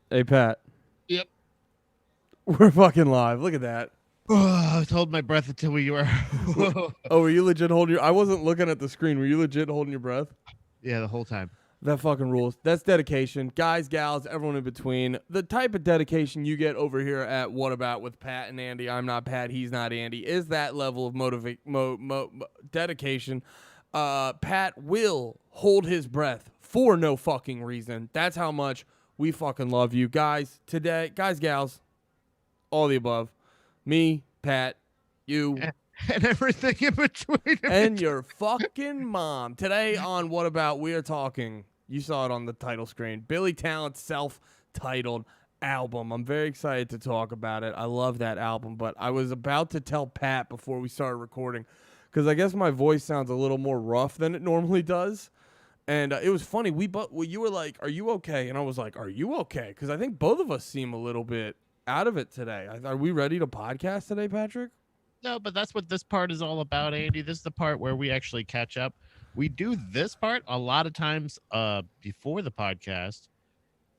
Hey, Pat. Yep. We're fucking live. Look at that. I was holding my breath until we were. Oh, were you legit holding your... I wasn't looking at the screen. Were you legit holding your breath? Yeah, the whole time. That fucking rules. That's dedication. Guys, gals, everyone in between. The type of dedication you get over here at What About with Pat and Andy, I'm not Pat, he's not Andy, is that level of dedication. Pat will hold his breath for no fucking reason. That's how much we fucking love you. Guys, today, guys, gals, all the above. Me, Pat, you, And everything in between. and your fucking mom. Today on What About, we are talking, you saw it on the title screen, Billy Talent's self-titled album. I'm very excited to talk about it. I love that album, but I was about to tell Pat before we started recording, because I guess my voice sounds a little more rough than it normally does. And it was funny. You were like, "Are you okay?" And I was like, "Are you okay?" Because I think both of us seem a little bit out of it today. Are we ready to podcast today, Patrick? No, but that's what this part is all about, Andy. This is the part where we actually catch up. We do this part a lot of times before the podcast,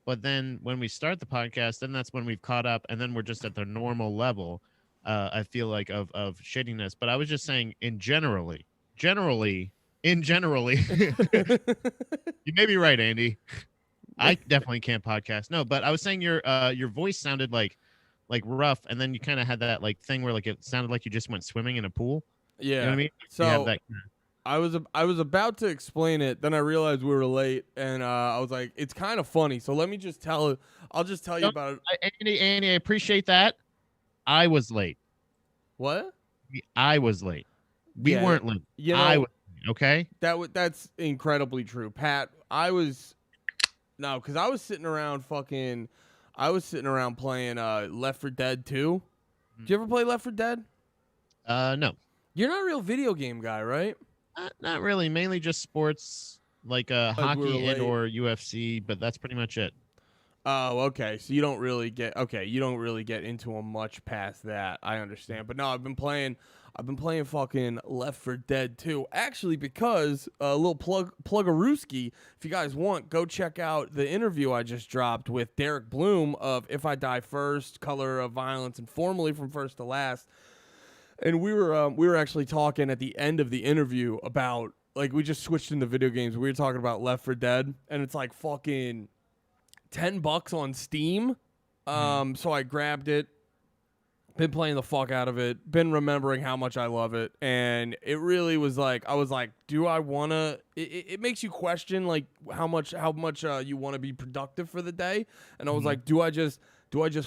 but then when we start the podcast, then that's when we've caught up, and then we're just at the normal level. I feel like of shittiness. But I was just saying, generally, you may be right, Andy. I definitely can't podcast. No, but I was saying your voice sounded like rough, and then you kind of had that like thing where like it sounded like you just went swimming in a pool. You know what Yeah. I mean? You have So that. I was about to explain it, then I realized we were late, and I was like, "It's kind of funny." So let me just tell. I'll just tell you No, about it. Andy, I appreciate that. I was late. What? I was late. We Yeah. weren't late. You I know was late, okay. that's incredibly true, Pat. I was no, because I was sitting around fucking. I was sitting around playing Left 4 Dead 2. Do you ever play Left 4 Dead? No, You're not a real video game guy, right? not really. Mainly just sports, like Like we were hockey and late. or UFC, but that's pretty much it. Oh, okay. So you don't really get You don't really get into them much past that. I understand. But no, I've been playing fucking Left 4 Dead 2. Actually, because a little plug-a-rooski, if you guys want, go check out the interview I just dropped with Derek Bloom of If I Die First, Color of Violence, and formerly From First to Last. And we were actually talking at the end of the interview about, like, we just switched into video games. We were talking about Left 4 Dead, and it's like fucking $10 on Steam. So I grabbed it. Been playing the fuck out of it. Been remembering how much I love it, and it really was like I was like, do I wanna? It makes you question like how much you want to be productive for the day, and I was like, do I just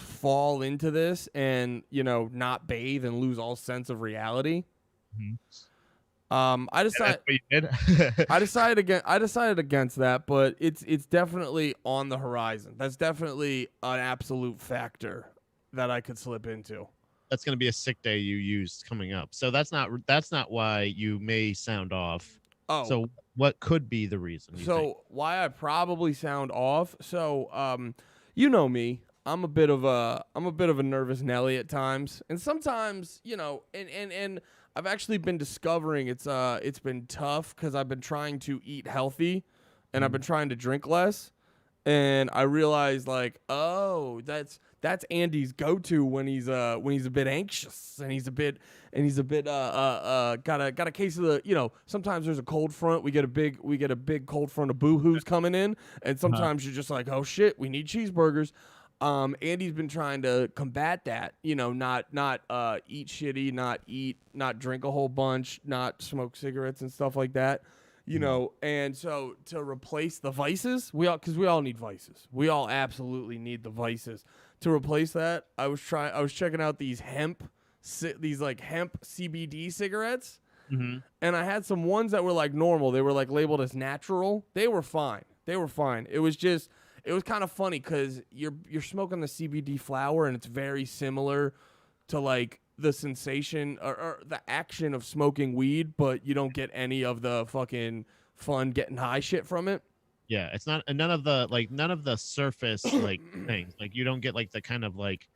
fall into this and not bathe and lose all sense of reality? Mhm. I Yeah, that's decided what you did. I decided against that, but it's definitely on the horizon. That's definitely an absolute factor that I could slip into. That's going to be a sick day you used coming up. So that's not why you may sound off. Oh, So what could be the reason you think? so why I probably sound off? So you know me. I'm a bit of a nervous Nelly at times, and sometimes and I've actually been discovering it's been tough because I've been trying to eat healthy, and I've been trying to drink less, and I realized like, oh, that's Andy's go-to when he's a bit anxious and he's a bit got a case of the. Sometimes there's a cold front. We get a big cold front of boohoo's coming in, and Uh-huh. sometimes you're just like, oh shit, we need cheeseburgers. Andy's been trying to combat that, not eat shitty, not drink a whole bunch, not smoke cigarettes and stuff like that. And so to replace the vices, because we all need vices. We all absolutely need the vices. To replace that, I was checking out these like hemp CBD cigarettes, Mm-hmm. and I had some ones that were like normal. They were like labeled as natural. They were fine. They were fine. It was kind of funny because you're smoking the CBD flower, and it's very similar to like the sensation or the action of smoking weed, but you don't get any of the fucking fun getting high shit from it. Yeah, it's not none of the surface like things. Like you don't get like the kind of like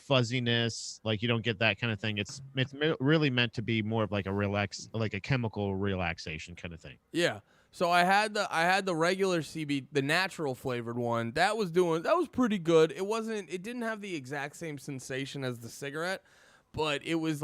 fuzziness, like you don't get that kind of thing. It's really meant to be more of like a relax, like a chemical relaxation kind of thing. Yeah. So I had the regular CBD, the natural flavored one. That was pretty good. It didn't have the exact same sensation as the cigarette, but it was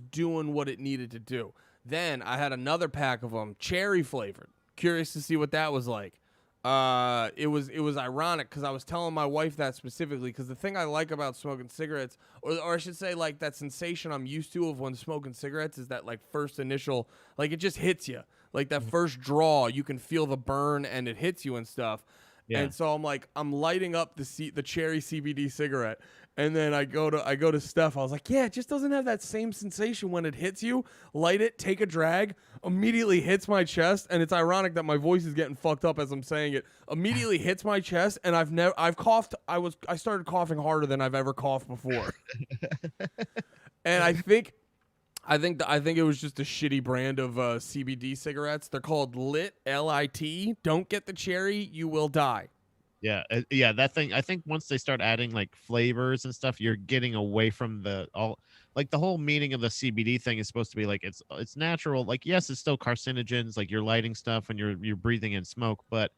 doing what it needed to do. Then I had another pack of them, cherry flavored. Curious to see what that was like. It was ironic because I was telling my wife that specifically because the thing I like about smoking cigarettes, or I should say like that sensation I'm used to of when smoking cigarettes is that like first initial, like it just hits you. Like that first draw, you can feel the burn and it hits you and stuff. Yeah. And so I'm lighting up the cherry CBD cigarette, and then I go to Steph. I was like, yeah, it just doesn't have that same sensation when it hits you. Light it, take a drag, immediately hits my chest, and it's ironic that my voice is getting fucked up as I'm saying it. Immediately hits my chest, and I've coughed. I started coughing harder than I've ever coughed before. And I think it was just a shitty brand of CBD cigarettes. They're called Lit, L-I-T. Don't get the cherry, you will die. Yeah, that thing. I think once they start adding like flavors and stuff, you're getting away from the whole meaning of the CBD thing is supposed to be like it's natural. Like yes, it's still carcinogens, like you're lighting stuff and you're breathing in smoke, but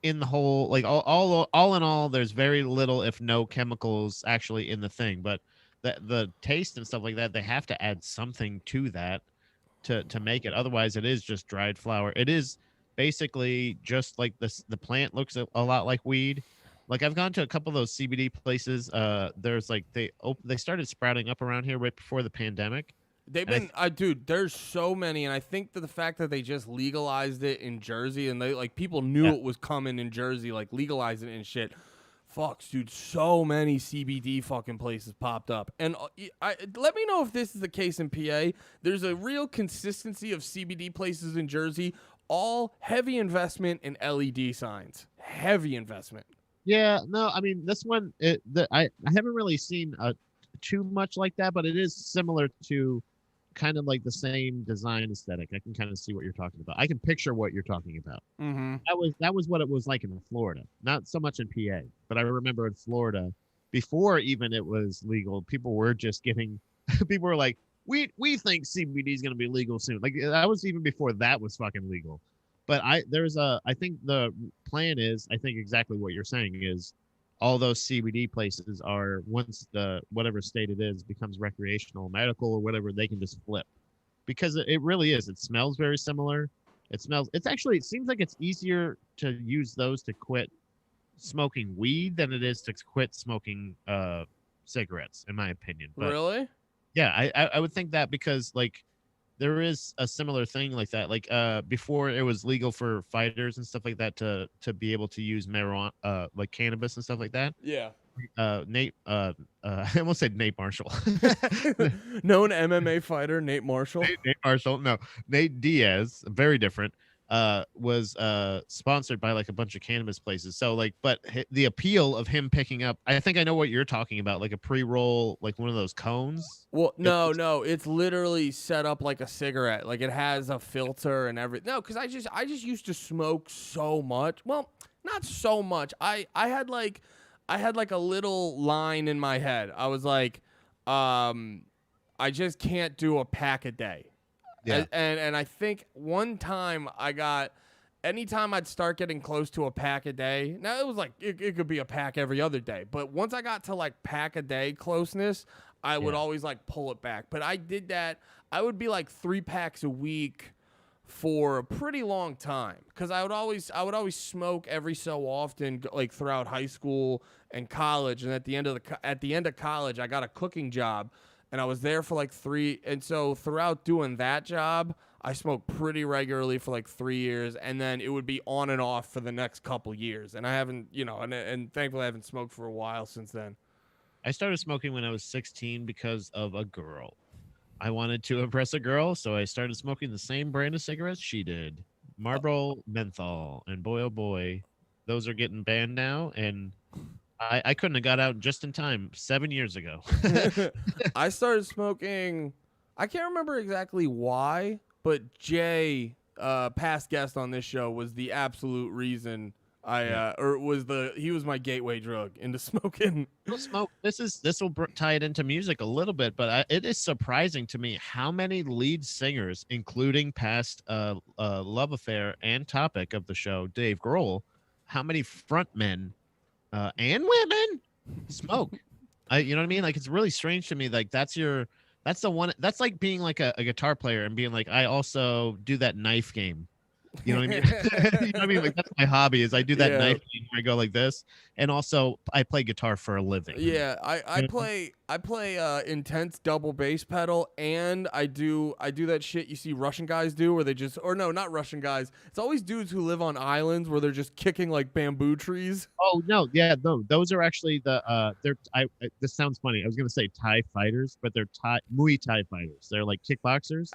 in the whole like all in all, there's very little if no chemicals actually in the thing, but the taste and stuff like that, they have to add something to that to make it. Otherwise, it is just dried flower. It is basically just like the plant looks a lot like weed. Like I've gone to a couple of those CBD places. There's like they started sprouting up around here right before the pandemic. They've been, dude. There's so many, and I think that the fact that they just legalized it in Jersey, and they like people knew it was coming in Jersey, like legalizing it and shit. Fucks, dude, so many CBD fucking places popped up. And let me know if this is the case in PA. There's a real consistency of CBD places in Jersey, all heavy investment in LED signs. Heavy investment. Yeah, no, I mean, this one, I haven't really seen too much like that, but it is similar to kind of like the same design aesthetic. I can kind of see what you're talking about. I can picture what you're talking about. Mm-hmm. That was what it was like in Florida. Not so much in PA, but I remember in Florida, before even it was legal, people were just giving. People were like, we think CBD is going to be legal soon. Like that was even before that was fucking legal. But I think the plan is, I think exactly what you're saying is, all those CBD places are, once the whatever state it is becomes recreational, medical, or whatever, they can just flip, because it really is. It smells very similar. It seems like it's easier to use those to quit smoking weed than it is to quit smoking cigarettes, in my opinion. But really? Yeah, I would think that, because like there is a similar thing like that. Like before it was legal for fighters and stuff like that to be able to use marijuana, like cannabis and stuff like that. Yeah. Nate, I almost said Nate Marshall. Known MMA fighter Nate Marshall. Nate Marshall, no, Nate Diaz, very different. Was sponsored by like a bunch of cannabis places. So like, but the appeal of him picking up, I think I know what you're talking about, like a pre-roll, like one of those cones. Well, no, it's literally set up like a cigarette. Like it has a filter and everything. No, because I just used to smoke so much. Well, not so much. I had like a little line in my head. I was like, I just can't do a pack a day. Yeah. And I think one time anytime I'd start getting close to a pack a day, now it was like, it could be a pack every other day, but once I got to like pack a day closeness, I would always like pull it back. But I did that. I would be like 3 packs a week for a pretty long time, because I would always smoke every so often, like throughout high school and college. And at the end of college, I got a cooking job. And I was there for like 3. And so throughout doing that job, I smoked pretty regularly for like 3 years. And then it would be on and off for the next couple years. And I haven't, and thankfully I haven't smoked for a while since then. I started smoking when I was 16 because of a girl. I wanted to impress a girl, so I started smoking the same brand of cigarettes she did. Marlboro Menthol. And boy, oh boy, those are getting banned now. And I couldn't have got out just in time 7 years ago. I started smoking, I can't remember exactly why, but Jay, past guest on this show, was the absolute reason He was my gateway drug into smoking. We'll smoke. This will tie it into music a little bit, but it is surprising to me how many lead singers, including past love affair and topic of the show, Dave Grohl, how many frontmen and women smoke. You know what I mean? Like, it's really strange to me. Like, that's the one. That's like being like a guitar player and being like, I also do that knife game. You know what I mean? You know what I mean? Like, that's my hobby is I do that knife game where I go like this, and also I play guitar for a living. Yeah, I play intense double bass pedal, and I do that shit you see Russian guys do where they just, or no, not Russian guys. It's always dudes who live on islands where they're just kicking like bamboo trees. Oh no, yeah, no, those are actually this sounds funny. I was gonna say Thai fighters, but they're Muay Thai fighters. They're like kickboxers.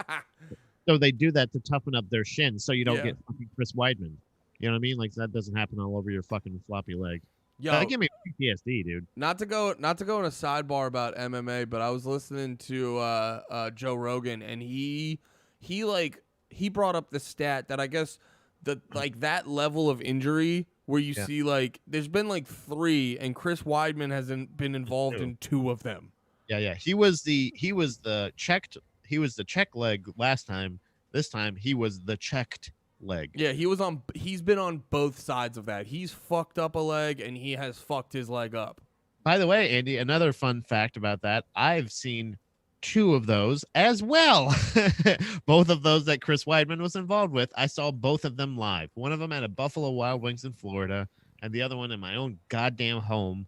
So they do that to toughen up their shins so you don't get fucking Chris Weidman. You know what I mean? Like, that doesn't happen all over your fucking floppy leg. Yo, that give me PTSD, dude. Not to go in a sidebar about MMA, but I was listening to Joe Rogan, and he brought up the stat that I guess that level of injury where you see like there's been like 3, and Chris Weidman hasn't been involved in 2 of them. Yeah. He was the check leg last time. This time he was the checked leg. Yeah, he's been on both sides of that. He's fucked up a leg and he has fucked his leg up. By the way, Andy, another fun fact about that, I've seen 2 of those as well. Both of those that Chris Weidman was involved with. I saw both of them live. One of them at a Buffalo Wild Wings in Florida, and the other one in my own goddamn home.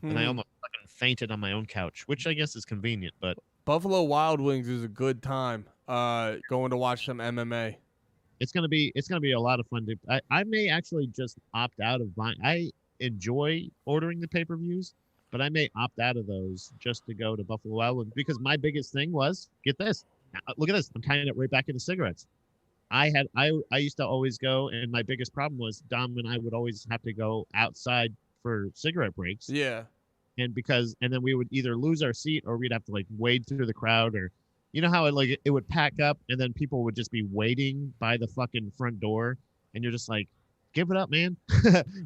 And I almost fucking fainted on my own couch, which I guess is convenient, but Buffalo Wild Wings is a good time. Going to watch some MMA. It's gonna be a lot of fun. I may actually just opt out of buying. I enjoy ordering the pay-per-views, but I may opt out of those just to go to Buffalo Wild Wings because my biggest thing was, get this, look at this, I'm tying it right back into cigarettes. I used to always go, and my biggest problem was Dom and I would always have to go outside for cigarette breaks. Yeah. And then we would either lose our seat or we'd have to like wade through the crowd, or you know how it would pack up and then people would just be waiting by the fucking front door, and you're just like, give it up, man.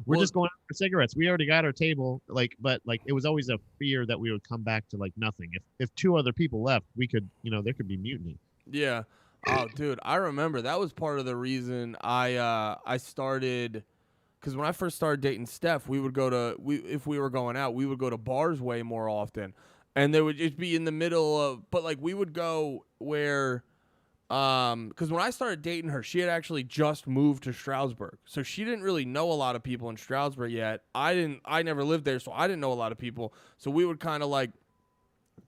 We're just going out for cigarettes. We already got our table. But it was always a fear that we would come back to like nothing. If 2 other people left, we could, there could be mutiny. Yeah. Oh, dude, I remember that was part of the reason I started. Because when I first started dating Steph, if we were going out, we would go to bars way more often. And they would just be in the middle of, but like we would go where, because when I started dating her, she had actually just moved to Stroudsburg. So she didn't really know a lot of people in Stroudsburg yet. I never lived there, so I didn't know a lot of people. So we would kind of like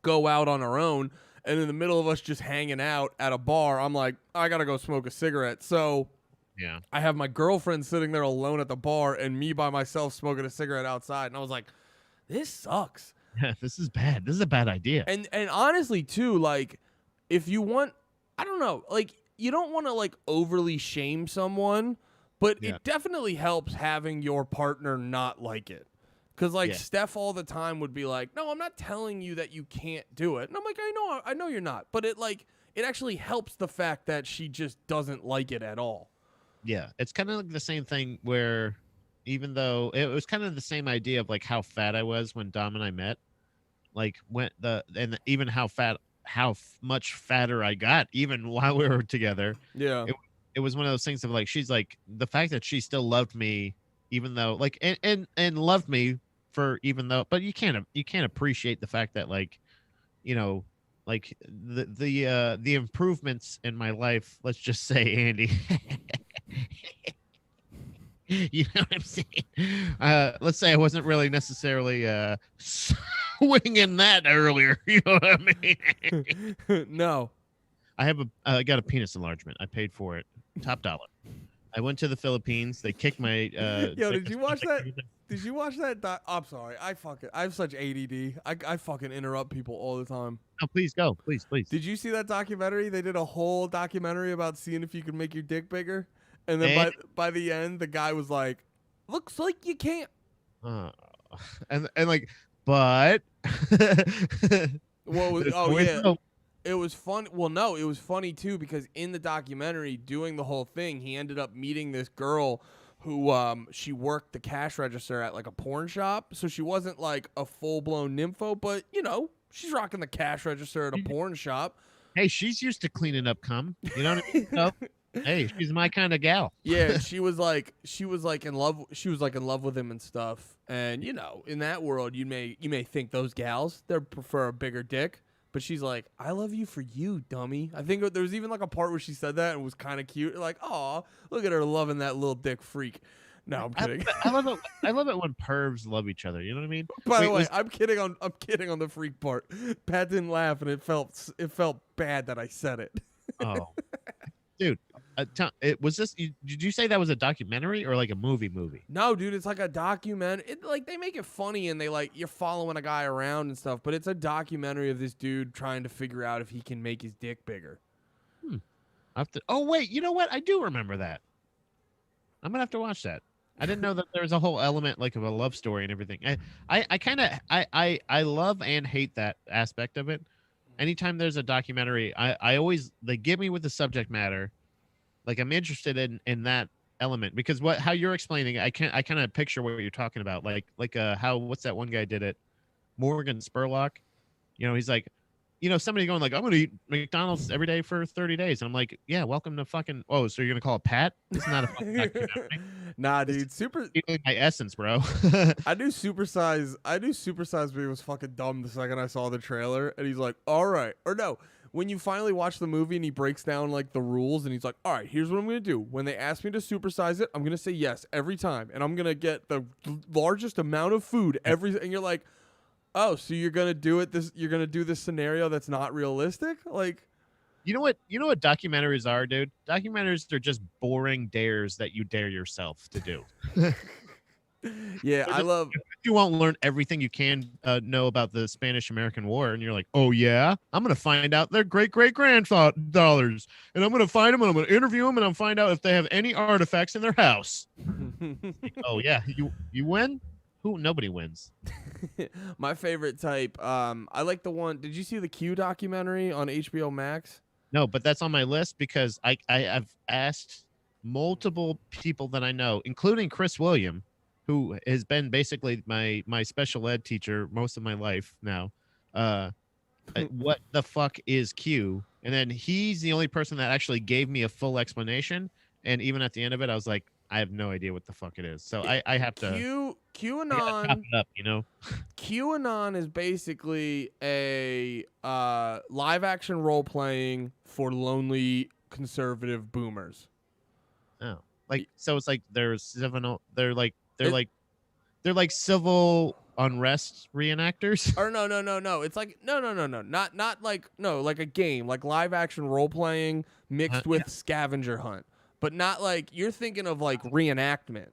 go out on our own. And in the middle of us just hanging out at a bar, I'm like, I got to go smoke a cigarette. So yeah, I have my girlfriend sitting there alone at the bar and me by myself smoking a cigarette outside. And I was like, this sucks. This is bad. This is a bad idea. And honestly, too, like, if you want, I don't know, like, you don't want to, like, overly shame someone, but it definitely helps having your partner not like it. Because, like, Steph all the time would be like, no, I'm not telling you that you can't do it. And I'm like, I know you're not. But it actually helps the fact that she just doesn't like it at all. Yeah, it's kind of like the same thing where even though it was kind of the same idea of like how fat I was when Dom and I met, like even how much fatter I got even while we were together. Yeah. It was one of those things of like, she's like, the fact that she still loved me, even though like, and loved me for, even though, but you can't appreciate the fact that like, like the improvements in my life, let's just say, Andy, you know what I'm saying? Let's say I wasn't really necessarily swinging that earlier. You know what I mean? No. I got a penis enlargement. I paid for it. Top dollar. I went to the Philippines. They kicked my. Yo, did you watch that? Did you watch that? I'm sorry. I have such ADD. I fucking interrupt people all the time. Oh, please go. Please. Did you see that documentary? They did a whole documentary about seeing if you could make your dick bigger. And then by the end, the guy was like, looks like you can't. And like, but. Well, it was fun. Well, no, it was funny too because in the documentary, doing the whole thing, he ended up meeting this girl who she worked the cash register at like a porn shop, so she wasn't like a full-blown nympho, but you know, she's rocking the cash register at a porn shop. Hey, she's used to cleaning up cum. You know what I mean? So, hey, she's my kind of gal. Yeah, and she was like in love with him and stuff. And you know, in that world, you may think those gals they prefer a bigger dick, but she's like, I love you for you, dummy. I think there was even like a part where she said that and it was kind of cute. Like, aw, look at her loving that little dick freak. No, I'm kidding. I love it. I love it when pervs love each other. You know what I mean? By the way, I'm kidding on the freak part. Pat didn't laugh, and it felt bad that I said it. Oh, dude, it was this. Did you say that was a documentary or like a movie? No, dude, it's like a documentary. It like they make it funny and they like you're following a guy around and stuff, but it's a documentary of this dude trying to figure out if he can make his dick bigger. I have to. Oh wait, you know what? I do remember that. I'm gonna have to watch that. I didn't know that there was a whole element like of a love story and everything. I kind of I love and hate that aspect of it. Anytime there's a documentary, I always they give me with the subject matter. Like I'm interested in that element because how you're explaining it, I kind of picture what you're talking about. Like how what's that one guy did it? Morgan Spurlock. You know, he's like, you know, somebody going like, I'm gonna eat McDonald's every day for 30 days. And I'm like, yeah, welcome to fucking so you're gonna call it Pat? It's not a fucking documentary. Nah, dude, my essence, bro. I do supersize but he was fucking dumb the second I saw the trailer and he's like, all right. Or no, when you finally watch the movie and he breaks down like the rules and he's like, all right, here's what I'm gonna do. When they ask me to supersize it, I'm gonna say yes every time. And I'm gonna get the largest amount of food and you're like, oh, so you're gonna do this scenario that's not realistic? Like, you know what documentaries are, dude? Documentaries are just boring dares that you dare yourself to do. Yeah, I love. You won't learn everything you can know about the Spanish-American War, and you're like, oh yeah, I'm gonna find out their great-great-grandfathers, and I'm gonna find them, and I'm gonna interview them, and I'm gonna find out if they have any artifacts in their house. Like, oh yeah, you win. Who? Nobody wins. My favorite type. I like the one. Did you see the Q documentary on HBO Max? No, but that's on my list because I've asked multiple people that I know, including Chris William, who has been basically my special ed teacher most of my life now. What the fuck is Q? And then he's the only person that actually gave me a full explanation. And even at the end of it, I was like, I have no idea what the fuck it is. So I have to QAnon. Chop it up, you know. QAnon is basically a live action role playing for lonely conservative boomers. Oh, like so it's like they're like civil unrest reenactors. Or no. It's like no. Not like like a game, like live action role playing mixed with scavenger hunt. But not like you're thinking of like reenactment.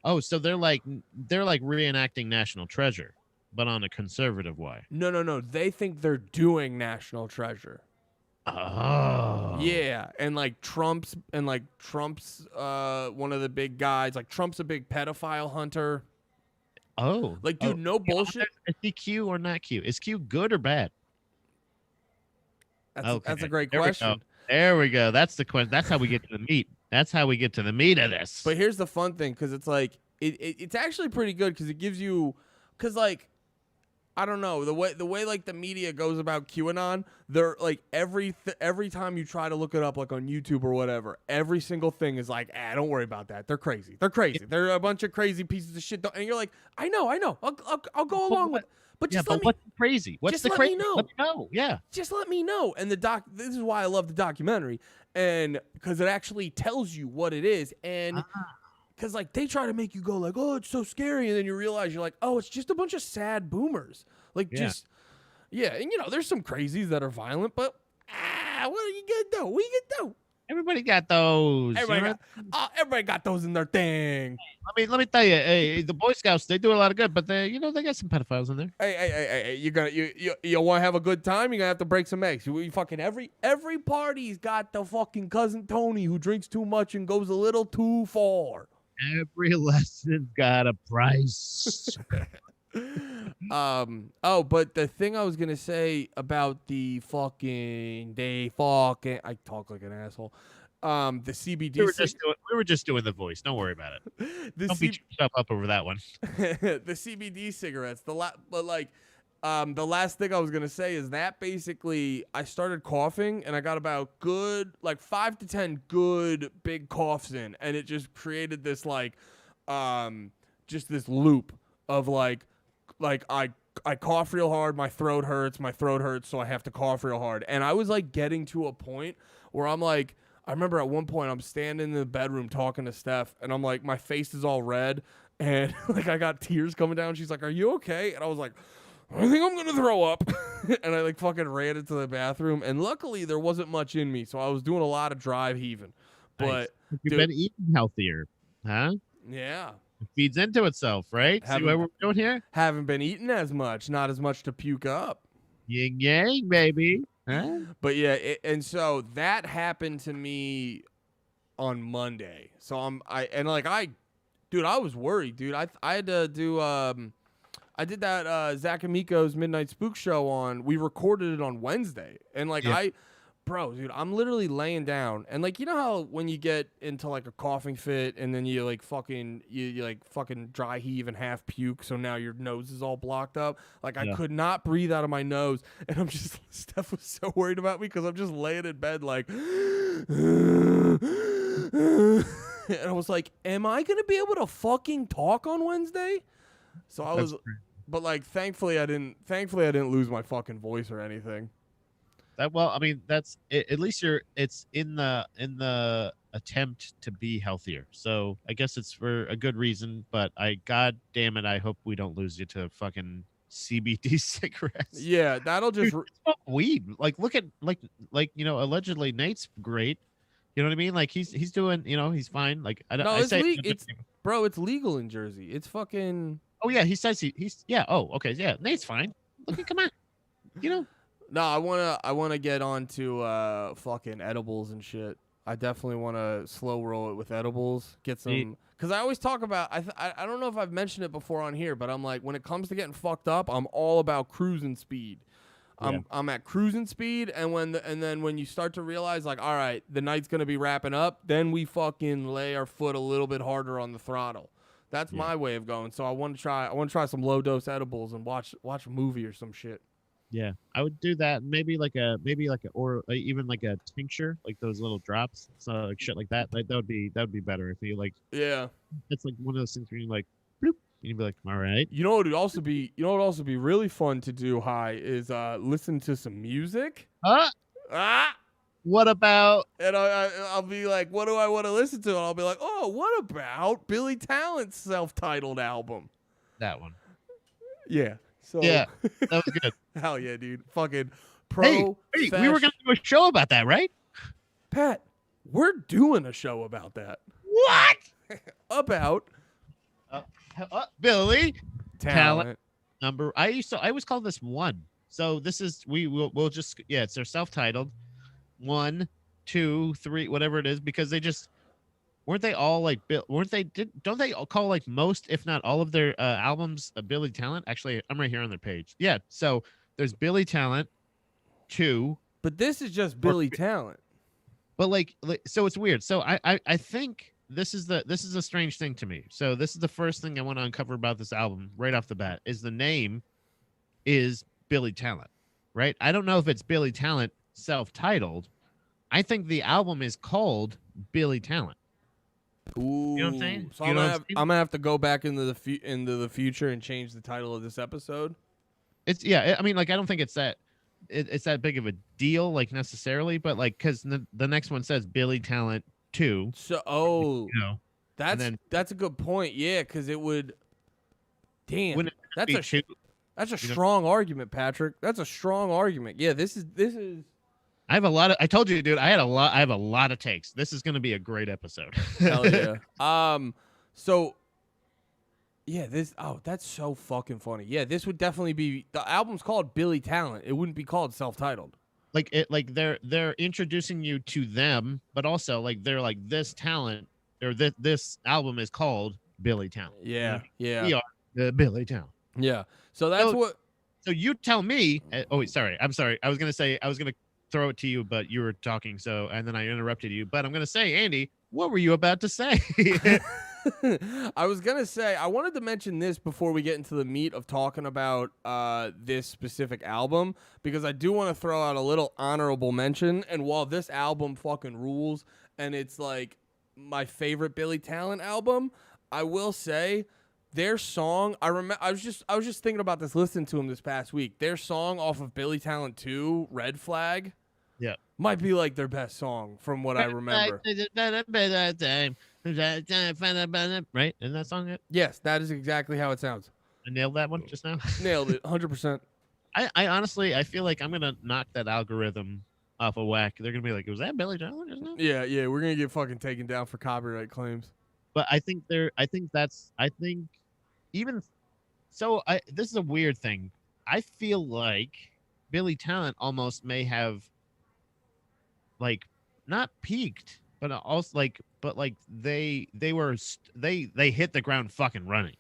Oh, so they're like reenacting National Treasure, but on a conservative way. No. They think they're doing National Treasure. Oh. Yeah, and like Trump's one of the big guys. Like Trump's a big pedophile hunter. Oh. Like, dude, no bullshit. Is he Q or not Q? Is Q good or bad? That's a great question. There we go. That's the question. That's how we get to the meat. That's how we get to the meat of this. But here's the fun thing, because it's like it's actually pretty good because it gives you, because like I don't know the way like the media goes about QAnon. They're like every time you try to look it up like on YouTube or whatever, every single thing is like, don't worry about that. They're crazy. They're a bunch of crazy pieces of shit. And you're like, I know. I'll go along with. But just let me. What's crazy? What's the crazy? Let me know. Let me know. Yeah. Just let me know. And this is why I love the documentary, and because it actually tells you what it is, and because like they try to make you go like, oh, it's so scary, and then you realize you're like, oh, it's just a bunch of sad boomers, like and there's some crazies that are violent, but what are you gonna do? What are you gonna do? Everybody got those. Everybody got those in their thing. Let me tell you, hey, the Boy Scouts, they do a lot of good, but they got some pedophiles in there. Hey, you want to have a good time? You're gonna have to break some eggs. You fucking every party's got the fucking cousin Tony who drinks too much and goes a little too far. Every lesson's got a price. But the thing I was gonna say about I talk like an asshole. The CBD. We were just doing the voice. Don't worry about it. the Don't beat yourself up over that one. the CBD cigarettes. The last thing I was gonna say is that basically I started coughing and I got about good 5 to 10 good big coughs in, and it just created this just this loop of I cough real hard, my throat hurts, so I have to cough real hard, and I was getting to a point where I'm like. I remember at one point I'm standing in the bedroom talking to Steph, and I'm like, my face is all red, and I got tears coming down. She's like, "Are you okay?" And I was like, "I think I'm gonna throw up," and I fucking ran into the bathroom. And luckily there wasn't much in me, so I was doing a lot of drive heaving. But nice. You've been eating healthier, huh? Yeah, it feeds into itself, right? See what we're doing here? Haven't been eating as much, not as much to puke up. Yin yang, baby. Huh? But yeah, and so that happened to me on Monday. So I was worried, dude. I had to do I did that Zach Amico's Midnight Spook show we recorded it on Wednesday, and dude, I'm literally laying down, and you know how when you get into a coughing fit and then you fucking dry heave and half puke, so now your nose is all blocked up. I could not breathe out of my nose, and I'm just Steph was so worried about me because I'm just laying in bed and I was like, am I gonna be able to fucking talk on Wednesday? So I was, but thankfully I didn't lose my fucking voice or anything. Well, I mean, that's at least it's in the attempt to be healthier. So I guess it's for a good reason, but God damn it, I hope we don't lose you to fucking CBD cigarettes. Yeah, that'll just weed. Look at allegedly Nate's great. You know what I mean? He's doing, he's fine. Bro, it's legal in Jersey. It's fucking. Oh yeah, he says he's yeah. Oh okay, yeah. Nate's fine. Look, come on. No, I wanna get onto fucking edibles and shit. I definitely wanna slow roll it with edibles. Get some, because I always talk about. I don't know if I've mentioned it before on here, but I'm when it comes to getting fucked up, I'm all about cruising speed. I'm at cruising speed, and then when you start to realize all right, the night's gonna be wrapping up, then we fucking lay our foot a little bit harder on the throttle. That's my way of going. So I want to try some low dose edibles and watch a movie or some shit. Yeah, I would do that. Maybe or even a tincture, those little drops, so shit like that. That would be better if you Yeah, it's one of those things where you bloop, and you'd be all right. You know what would also be really fun to do high is listen to some music. What about? And I'll be like, what do I want to listen to? And I'll be like, oh, what about Billy Talent's self-titled album? That one. Yeah. So yeah, that was good. Hell yeah, dude. Fucking pro. Hey, we were going to do a show about that, right? Pat, we're doing a show about that. What? About Billy Talent number. I always call this 1. So this is we'll just it's their self-titled 1, 2, 3, whatever it is, because they just weren't they all don't they all call most, if not all of their albums Billy Talent? Actually, I'm right here on their page. Yeah, so there's Billy Talent 2, but this is just Billy Talent. But so it's weird. So I think this is a strange thing to me. So this is the first thing I want to uncover about this album right off the bat is the name is Billy Talent, right? I don't know if it's Billy Talent self-titled. I think the album is called Billy Talent. Ooh, you know what I'm saying? So I'm gonna have to go back into the future and change the title of this episode. It's I mean, I don't think it's that big of a deal, necessarily, but because the next one says Billy Talent 2. So that's a good point. Yeah, because it would. Damn, that's a strong argument, Patrick. That's a strong argument. Yeah, this is. I have a lot of. I told you, dude. I have a lot of takes. This is going to be a great episode. Hell yeah. So. Yeah, that's so fucking funny. Yeah, this would definitely be the album's called Billy Talent. It wouldn't be called self-titled. They're introducing you to them, but also they're this talent or this album is called Billy Talent. Yeah, yeah. We are the Billy Talent. Yeah. So that's what. So you tell me. Oh, wait, sorry. I'm sorry. I was gonna throw it to you, but you were talking, so and then I interrupted you. But I'm gonna say, Andy, what were you about to say? I was gonna say I wanted to mention this before we get into the meat of talking about this specific album, because I do want to throw out a little honorable mention. And while this album fucking rules and it's like my favorite Billy Talent album, I will say their song. I was just thinking about this listening to him this past week. Their song off of Billy Talent 2, Red Flag, Yeah. might be like their best song from what I remember. Right? Isn't that song it? Yes, that is exactly how it sounds. I nailed that one just now. Nailed it, 100%. I honestly, I feel like I'm gonna knock that algorithm off a whack. They're gonna be like, "Was that Billy Talent just now?" Yeah, we're gonna get fucking taken down for copyright claims. But I think even so. This is a weird thing. I feel like Billy Talent almost may have like not peaked, but also like they hit the ground fucking running.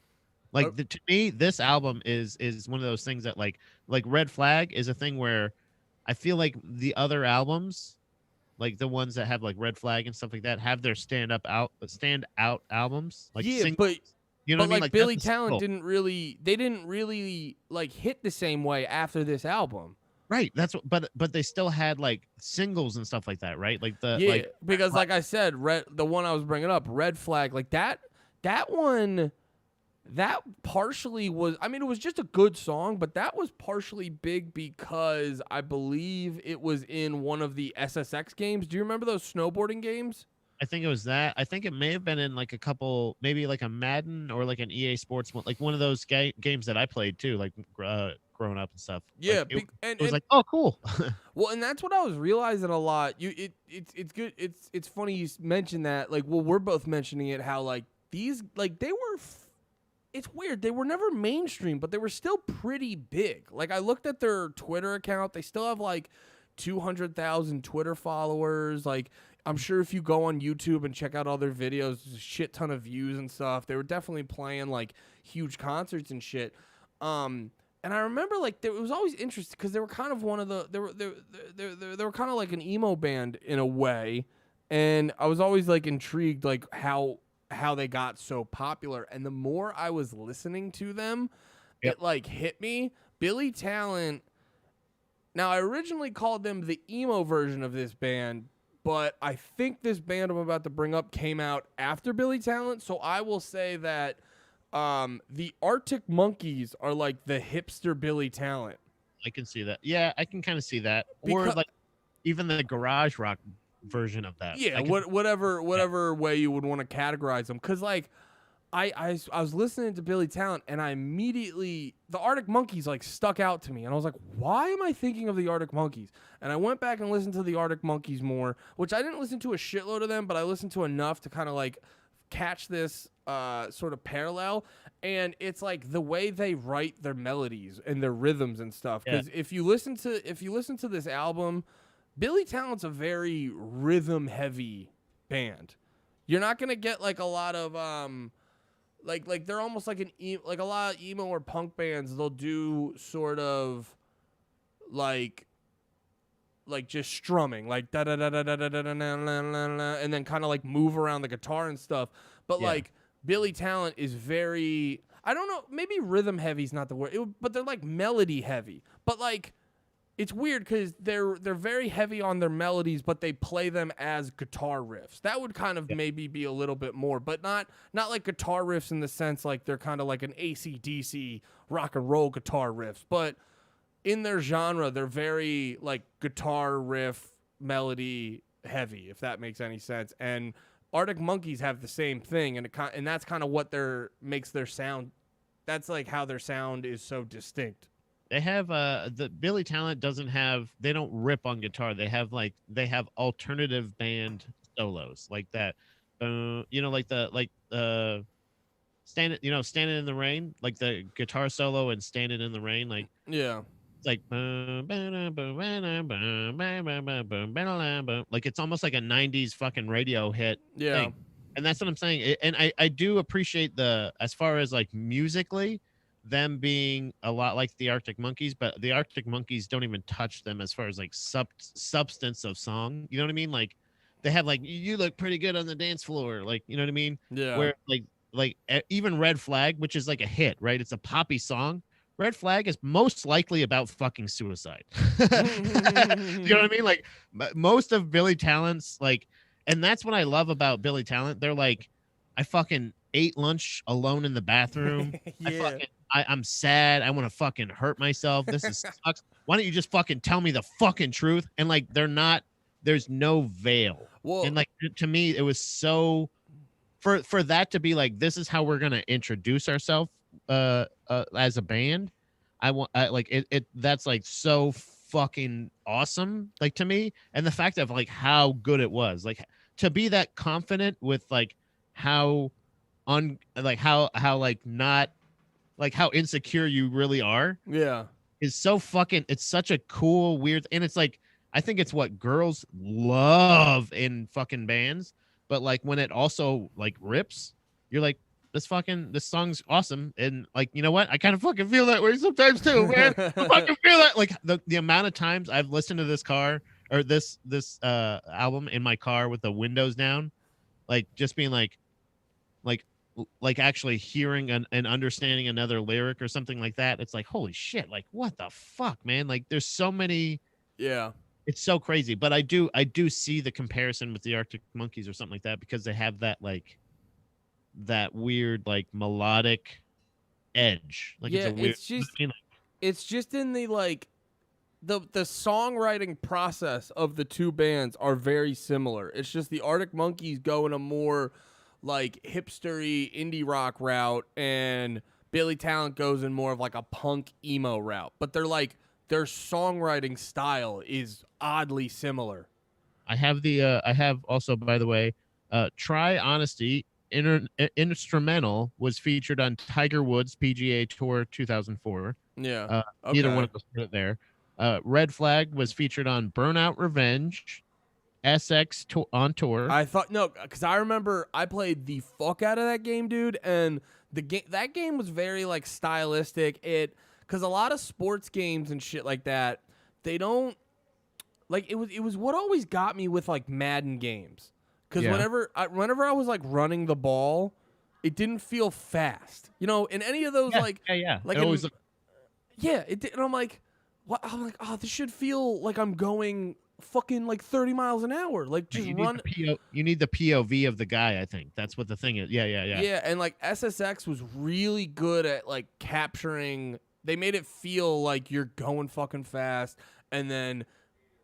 Like to me, this album is one of those things that like Red Flag is a thing where I feel like the other albums, like the ones that have like Red Flag and stuff like that, have their stand out albums. Like Yeah, singles. You know but what I mean? like Billy that's a Talent single. they didn't really like hit the same way after this album. Right. That's what, but they still had like singles and stuff like that, right? Like the Yeah, like because like I said, the one I was bringing up, Red Flag, like that one, that partially was, I mean, it was just a good song, but that was partially big because I believe it was in one of the SSX games. Do you remember those snowboarding games? I think it was that. I think it may have been in like a couple, maybe like a Madden or like an EA Sports one, like one of those games that I played too, like growing up and stuff. Yeah, Like, it was like, oh, cool. well, and that's what I was realizing a lot. It's good. It's funny you mentioned that. Like, well, we're both mentioning it. How like these, like they were. It's weird. They were never mainstream, but they were still pretty big. Like I looked at their Twitter account. They still have like 200,000 Twitter followers. Like I'm sure if you go on YouTube and check out all their videos, there's a shit ton of views and stuff. They were definitely playing like huge concerts and shit. And I remember like it was always interesting because they were kind of one of the they were kind of like an emo band in a way, and I was always like intrigued like how they got so popular. And the more I was listening to them, Yep. it like hit me. Billy Talent. Now I originally called them the emo version of this band, but I think this band I'm about to bring up came out after Billy Talent, so I will say that the Arctic Monkeys are like the hipster Billy Talent. I can see that. Yeah, I can kind of see that. Or like even the garage rock version of that. Yeah, whatever way you would want to categorize them. Because like I was listening to Billy Talent and I immediately, the Arctic Monkeys like stuck out to me, and I was like, why am I thinking of the Arctic Monkeys? And I went back and listened to the Arctic Monkeys more, which I didn't listen to a shitload of them, but I listened to enough to kind of like catch this sort of parallel. And it's like the way they write their melodies and their rhythms and stuff. Because if you listen to this album, Billy Talent's a very rhythm heavy band. You're not gonna get like a lot of like they're almost like like a lot of emo or punk bands. They'll do sort of like just strumming, like da da da da da da da da da, and then kind of like move around the guitar and stuff. But like Billy Talent is very, I don't know, maybe rhythm heavy is not the word, but they're like melody heavy. But like it's weird because they're very heavy on their melodies, but they play them as guitar riffs. That would kind of maybe be a little bit more, but not like guitar riffs in the sense like they're kind of like an AC/DC rock and roll guitar riffs, but in their genre, they're very like guitar riff melody heavy, if that makes any sense. And Arctic Monkeys have the same thing, and that's kind of what makes their sound. That's like how their sound is so distinct. They have the Billy Talent doesn't have, they don't rip on guitar. They have alternative band solos like that. You know, standing in the rain, like the guitar solo and Standing in the Rain, like yeah. It's like it's almost like a 90s fucking radio hit thing. And that's what I'm saying. And I do appreciate as far as like musically, them being a lot like the Arctic Monkeys, but the Arctic Monkeys don't even touch them as far as like substance of song. You know what I mean? Like they have like you look pretty good on the dance floor, like you know what I mean? Yeah. Where even Red Flag, which is like a hit, right? It's a poppy song. Red Flag is most likely about fucking suicide. You know what I mean? Like most of Billy Talent's like, and that's what I love about Billy Talent. They're like, I fucking ate lunch alone in the bathroom. Yeah. I'm sad. I want to fucking hurt myself. This is sucks. Why don't you just fucking tell me the fucking truth? And like, there's no veil. Well, And like, to me, it was so, for that to be like, this is how we're going to introduce ourselves as a band. That's like so fucking awesome. Like to me, and the fact of like how good it was, like to be that confident with like how not like how insecure you really are yeah. is so fucking, it's such a cool weird, and it's like I think it's what girls love in fucking bands, but like when it also like rips, you're like, this song's awesome. And like, you know what, I kind of fucking feel that way sometimes too, man. I fucking feel that, like the amount of times I've listened to this album in my car with the windows down, like just being like actually hearing and understanding another lyric or something like that. It's like, holy shit, like what the fuck, man? Like there's so many. Yeah. It's so crazy. But I do see the comparison with the Arctic Monkeys or something like that, because they have that like that weird like melodic edge. Like Yeah, it's a weird, it's just I mean, it's just in the like the songwriting process of the two bands are very similar. It's just the Arctic Monkeys go in a more like hipstery indie rock route, and Billy Talent goes in more of like a punk emo route. But they're like their songwriting style is oddly similar. I have also, by the way, Try Honesty instrumental was featured on Tiger Woods PGA Tour 2004. Yeah. Neither Okay. one of us put it there. Red Flag was featured on Burnout Revenge, SX on tour. I thought no, because I remember I played the fuck out of that game, dude, and that game was very like stylistic. Because a lot of sports games and shit like that, they don't like it was what always got me with like Madden games. Because Yeah. whenever I was like running the ball, it didn't feel fast. You know, in any of those like Like in- it always yeah, it did, and I'm like, what? I'm like, oh, this should feel like I'm going fucking like 30 miles an hour, like just you run. you need the POV of the guy. I think that's what the thing is. Yeah. Yeah, and like SSX was really good at like capturing. They made it feel like you're going fucking fast, and then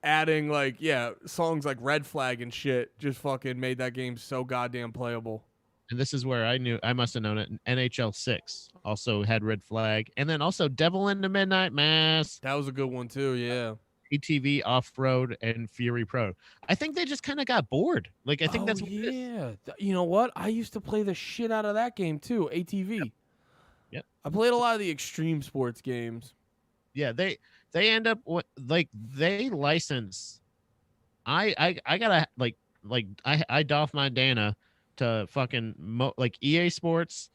adding like songs like Red Flag and shit just fucking made that game so goddamn playable. And this is where I must have known it. NHL 6 also had Red Flag, and then also Devil in the Midnight Mass, That was a good one too. Yeah. ATV Off Road, and Fury Pro. I think they just kind of got bored. Like I think that's what it is. You know what? I used to play the shit out of that game too. ATV. Yep. I played a lot of the extreme sports games. Yeah, they end up like they license. I gotta like I doff my Dana to fucking like EA Sports,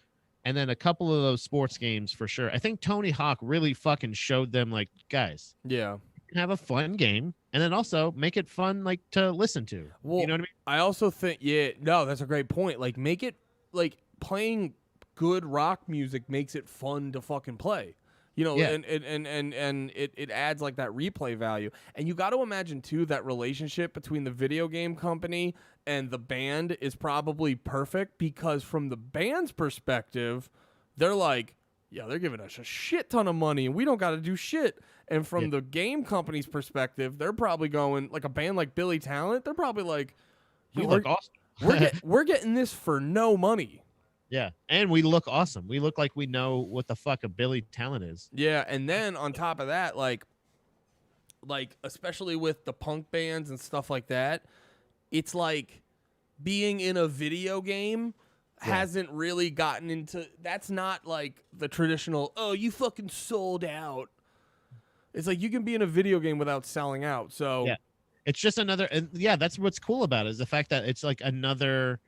and then a couple of those sports games for sure. I think Tony Hawk really fucking showed them like, guys, Yeah. you can have a fun game and then also make it fun like to listen to. Well, You know what I mean? I also think, no, that's a great point. Like, make it like playing good rock music makes it fun to fucking play. You know, Yeah. and it adds like that replay value. And you got to imagine too that relationship between the video game company and the band is probably perfect, because from the band's perspective, they're like, yeah, they're giving us a shit ton of money and we don't got to do shit. And from the game company's perspective, they're probably going, like a band like Billy Talent, they're probably like, We "Yo, look awesome. we're getting this for no money." Yeah, and we look awesome. We look like we know what the fuck a Billy Talent is. Yeah, and then on top of that, like especially with the punk bands and stuff like that, it's like being in a video game hasn't really gotten into. That's not like the traditional, oh, you fucking sold out. It's like you can be in a video game without selling out. So Yeah. It's just another, and yeah, that's what's cool about it, is the fact that it's like another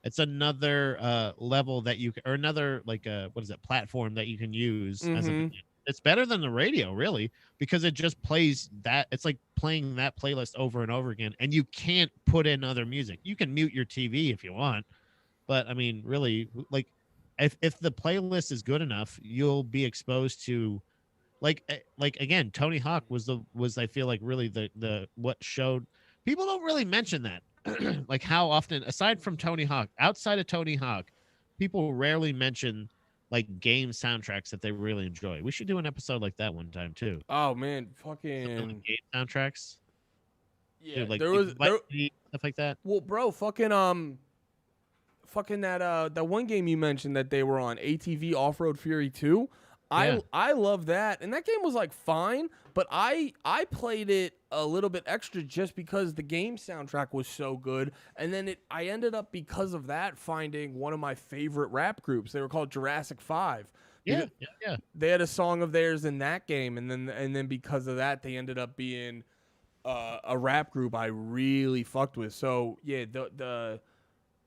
it's another level that you or another like what is it, platform that you can use as a Mm-hmm. it's better than the radio, really, because it just plays that. It's like playing that playlist over and over again, and you can't put in other music. You can mute your TV if you want, but I mean, really, like, if the playlist is good enough, you'll be exposed to like again, Tony Hawk was I feel like really the what showed. People don't really mention that. Like how often, aside from Tony Hawk, outside of Tony Hawk, people rarely mention like game soundtracks that they really enjoy. We should do an episode like that one time too. Oh man, Something like fucking game soundtracks, yeah. dude, like, There like was Vice there. City, stuff like that. Well, bro, fucking that one game you mentioned that they were on, ATV Off Road Fury 2. Yeah. I love that, and that game was like fine, but I played it a little bit extra just because the game soundtrack was so good, and then I ended up, because of that, finding one of my favorite rap groups. They were called Jurassic 5. Yeah, yeah. They had a song of theirs in that game, and then because of that, they ended up being a rap group I really fucked with. So yeah, the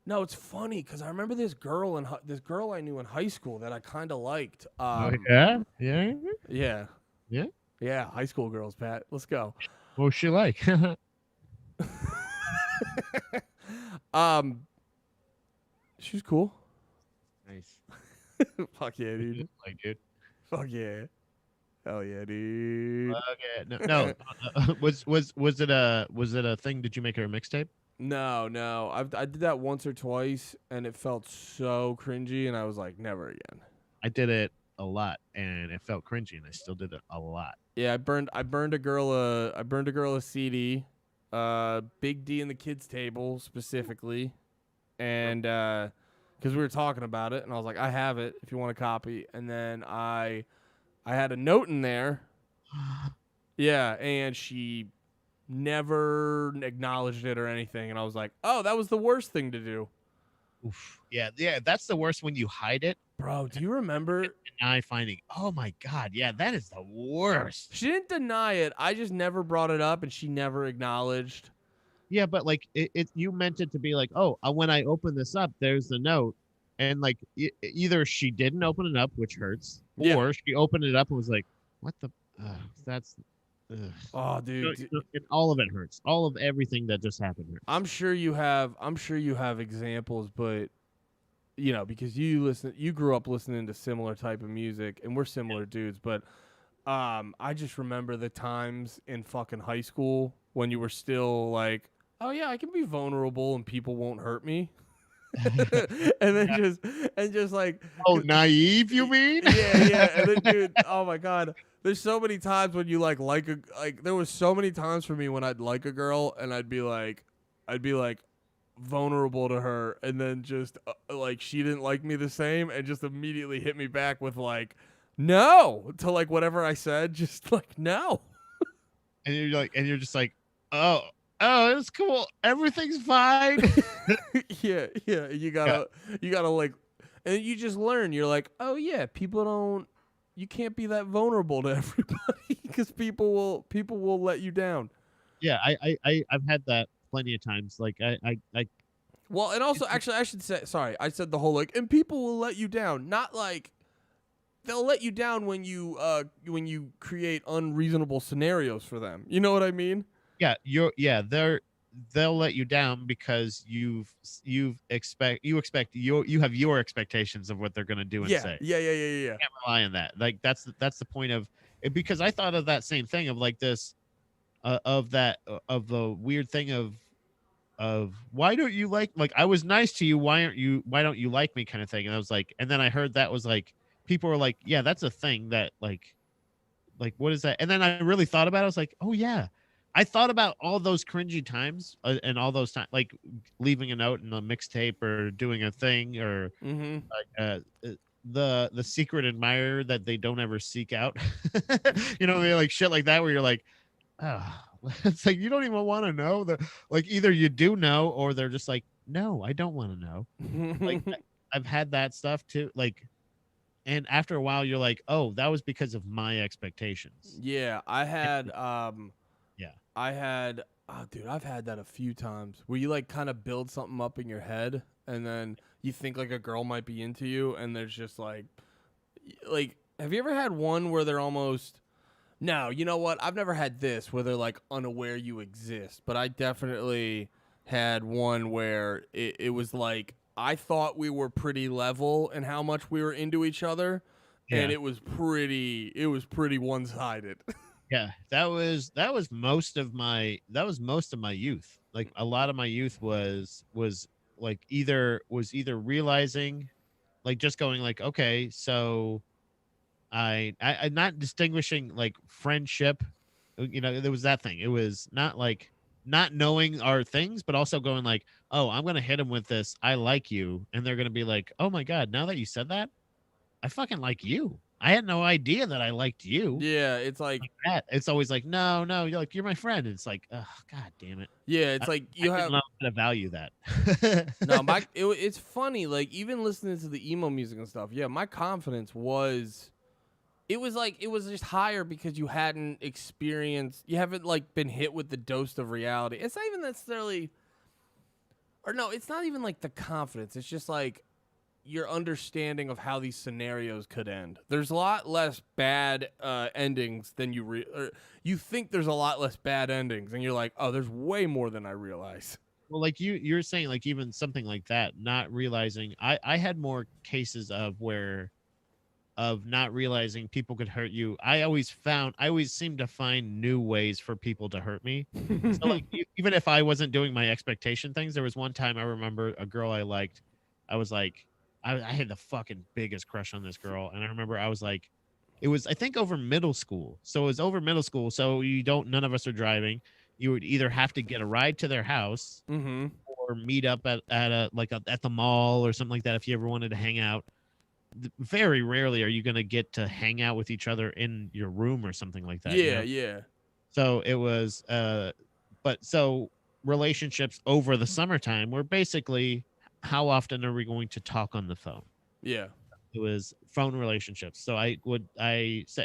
no, it's funny because I remember this girl I knew in high school that I kind of liked. Yeah, yeah, Yeah, yeah. yeah, high school girls, Pat. Let's go. What was she like? um, she's cool. Nice. Fuck yeah, dude. Like, dude. Fuck yeah. Hell yeah, dude. Okay. No. Was it a thing? Did you make her a mixtape? No. I did that once or twice, and it felt so cringy, and I was like, never again. I did it a lot, and it felt cringy, and I still did it a lot. Yeah, I burned a girl a CD, Big D and the Kids Table specifically, and because we were talking about it, and I was like, I have it if you want a copy, and then I had a note in there, yeah, and she never acknowledged it or anything, and I was like, oh, that was the worst thing to do. Oof. Yeah. That's the worst when you hide it. Bro, do you remember? And I finding, oh my god, yeah, that is the worst. She didn't deny it. I just never brought it up, and she never acknowledged. Yeah, but like you meant it to be like, oh, when I open this up, there's the note, and like either she didn't open it up, which hurts, Yeah. or she opened it up and was like, what the, that's. Oh, dude. All of it hurts. All of everything that just happened hurts. I'm sure you have examples, but because you grew up listening to similar type of music, and we're similar dudes, but I just remember the times in fucking high school when you were still like, oh yeah, I can be vulnerable and people won't hurt me. and then just like, oh, naive, you mean? yeah, and then dude, oh my god, there's so many times when you there was so many times for me when I'd like a girl and I'd be like vulnerable to her, and then just like she didn't like me the same, and just immediately hit me back with like no to like whatever I said, just like no. And you're just like, oh, it's cool, everything's fine. yeah, you gotta like, and you just learn. You're like, oh yeah, you can't be that vulnerable to everybody because people will let you down. Yeah, I've had that plenty of times. Like I well, and also actually I should say, sorry, I said the whole like, and people will let you down, not like they'll let you down when you create unreasonable scenarios for them. You know what I mean? Yeah, they'll let you down because you have your expectations of what they're gonna do and say. Yeah. You can't rely on that. Like that's the point of it, because I thought of that same thing of like this of the weird thing of why don't you like I was nice to you, why don't you like me kind of thing. And I was like, and then I heard that was like people were like, yeah, that's a thing that like what is that? And then I really thought about it. I was like, oh yeah, I thought about all those cringy times and all those times, like leaving a note in a mixtape or doing a thing or the secret admirer that they don't ever seek out. They're like shit like that where you're like, oh, it's like you don't even want to know. Like either you do know or they're just like, no, I don't want to know. Like I've had that stuff too. Like, and after a while you're like, oh, that was because of my expectations. Yeah, I had Oh, dude, I've had that a few times where you like kind of build something up in your head and then you think like a girl might be into you and there's just like have you ever had one where they're almost no, you know what? I've never had this where they're like unaware you exist, but I definitely had one where it was like I thought we were pretty level in how much we were into each other and Yeah. it was pretty one-sided. Yeah, that was most of my youth. Like a lot of my youth was like either realizing, like just going like, okay, so I'm not distinguishing like friendship. There was that thing. It was not like not knowing our things, but also going like, oh, I'm gonna hit him with this. I like you, and they're gonna be like, oh my god, now that you said that, I fucking like you. I had no idea that I liked you. Yeah, it's like Like that. It's always like, no, you're my friend. It's like, oh god damn it. yeah, I, it's like I you didn't have know how to value that. no, it's funny like even listening to the emo music and stuff. Yeah, my confidence was it was like it was just higher because you haven't like been hit with the dose of reality. It's not even necessarily or no, it's not even like the confidence. It's just like your understanding of how these scenarios could end. There's a lot less bad endings than you think there's a lot less bad endings and you're like, "Oh, there's way more than I realize." Well, like you're saying, like even something like that, not realizing. I had more cases of not realizing people could hurt you. I always seemed to find new ways for people to hurt me. So like even if I wasn't doing my expectation things, there was one time I remember a girl I liked. I was like, I had the fucking biggest crush on this girl, and I remember I was like, it was I think over middle school. So it was over middle school. So none of us are driving. You would either have to get a ride to their house Mhm. or meet up at the mall or something like that if you ever wanted to hang out. Very rarely are you going to get to hang out with each other in your room or something like that. Yeah, yeah. So it was but so relationships over the summertime were basically how often are we going to talk on the phone? Yeah. It was phone relationships. So I